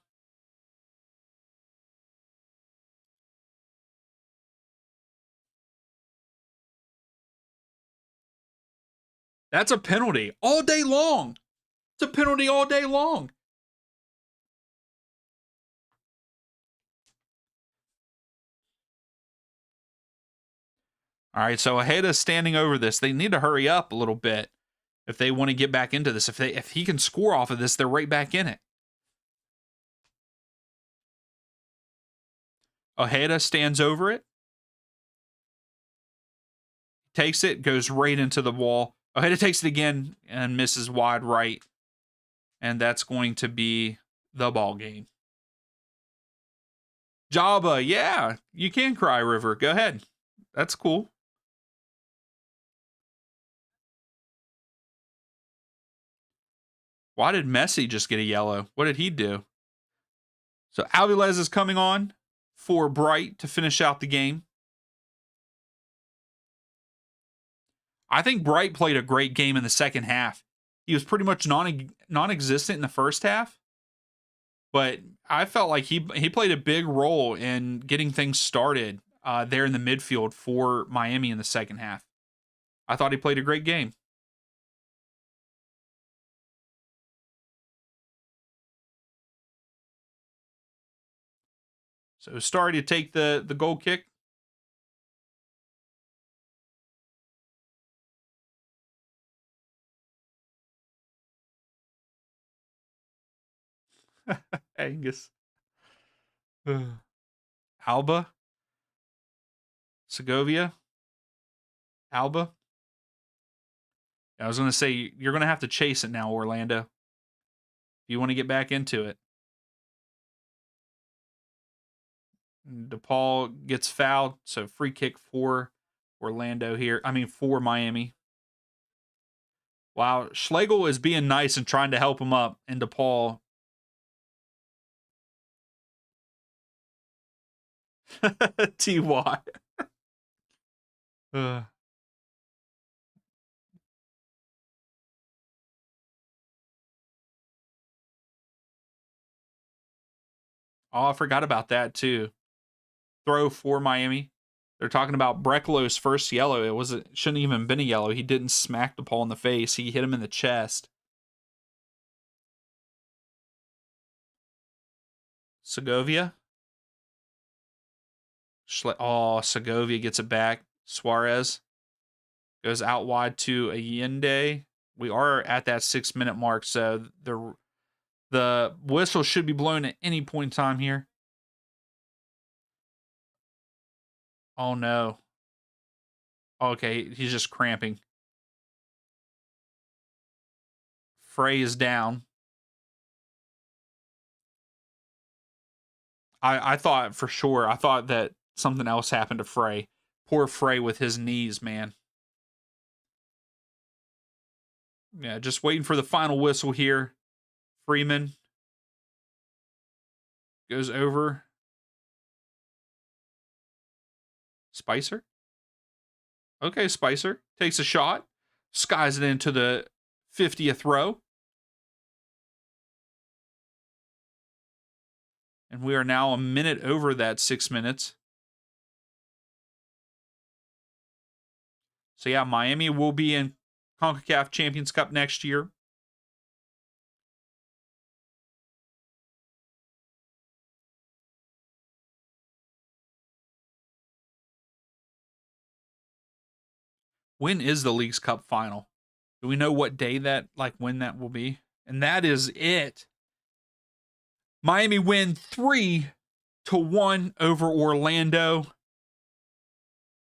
That's a penalty all day long. It's a penalty all day long. All right, so Ojeda's standing over this. They need to hurry up a little bit if they want to get back into this. If he can score off of this, they're right back in it. Ojeda stands over it, takes it, goes right into the wall. Ojeda takes it again and misses wide right. And that's going to be the ball game. Jabba, yeah, you can cry, River. Go ahead. That's cool. Why did Messi just get a yellow? What did he do? So Alvarez is coming on for Bright to finish out the game. I think Bright played a great game in the second half. He was pretty much non-existent in the first half, but I felt like he played a big role in getting things started there in the midfield for Miami in the second half. I thought he played a great game. So starting to take the goal kick. Angus. Alba. Segovia. Alba. I was going to say, you're going to have to chase it now, Orlando. If you want to get back into it. DePaul gets fouled, so free kick for Orlando here. I mean, for Miami. Wow, Schlegel is being nice and trying to help him up, and DePaul. Ty. Oh, I forgot about that too. Throw for Miami. They're talking about Brecklow's first yellow. It shouldn't even been a yellow. He didn't smack DePaul in the face. He hit him in the chest. Segovia. Oh, Segovia gets it back. Suarez goes out wide to Allende. We are at that 6-minute mark, so the whistle should be blown at any point in time here. Oh no. Okay, he's just cramping. Frey is down. I thought for sure. I thought that something else happened to Frey. Poor Frey with his knees, man. Yeah, just waiting for the final whistle here. Freeman goes over. Spicer? Okay, Spicer takes a shot. Skies it into the 50th row. And we are now a minute over that 6 minutes. So yeah, Miami will be in CONCACAF Champions Cup next year. When is the Leagues Cup final? Do we know what day when that will be? And that is it. Miami win 3-1 over Orlando.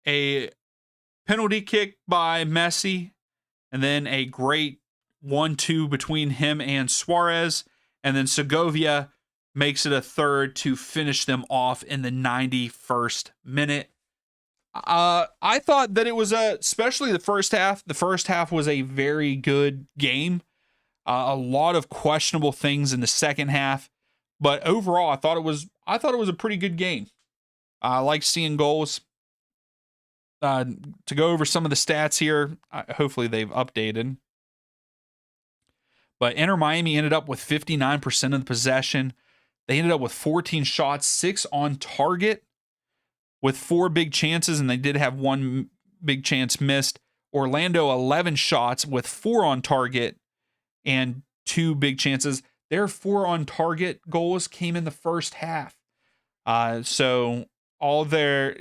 A penalty kick by Messi, and then a great 1-2 between him and Suarez, and then Segovia makes it a third to finish them off in the 91st minute. I thought that it was especially the first half. The first half was a very good game. A lot of questionable things in the second half, but overall, I thought it was a pretty good game. I like seeing goals. To go over some of the stats here, hopefully they've updated. But Inter Miami ended up with 59% of the possession. They ended up with 14 shots, 6 on target, with 4 big chances, and they did have 1 big chance missed. Orlando, 11 shots with 4 on target and 2 big chances. Their 4 on target goals came in the first half. So all their,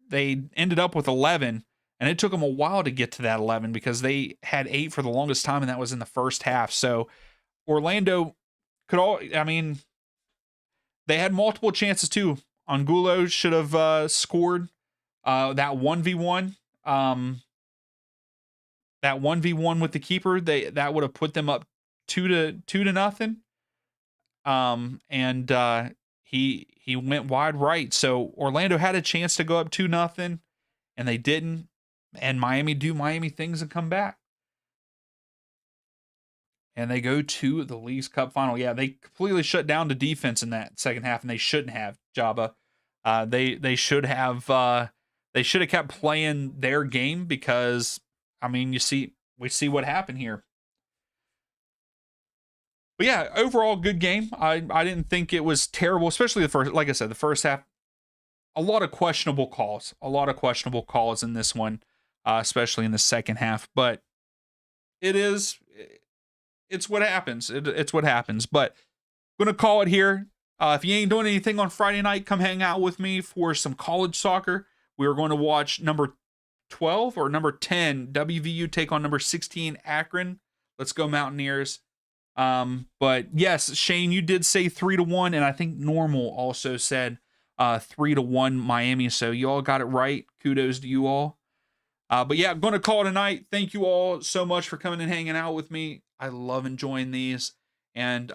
they ended up with 11, and it took them a while to get to that 11 because they had 8 for the longest time, and that was in the first half. So Orlando they had multiple chances too. Angulo should have scored that 1v1. That 1v1 with the keeper, that would have put them up 2-0. He went wide right. So Orlando had a chance to go up 2-0, and they didn't. And Miami do Miami things and come back. And they go to the Leagues Cup final. Yeah, they completely shut down the defense in that second half, and they shouldn't have, Jabba. They should have kept playing their game because, we see what happened here. But yeah, overall good game. I didn't think it was terrible, especially the first half. A lot of questionable calls in this one, especially in the second half. But it's what happens. It's what happens. But I'm going to call it here. If you ain't doing anything on Friday night, come hang out with me for some college soccer. We are going to watch number 12 or number 10 WVU take on number 16 Akron. Let's go Mountaineers. But yes, Shane, you did say 3-1, and I think Normal also said 3-1 Miami. So you all got it right. Kudos to you all. But yeah, I'm going to call it a night. Thank you all so much for coming and hanging out with me. I love enjoying these. And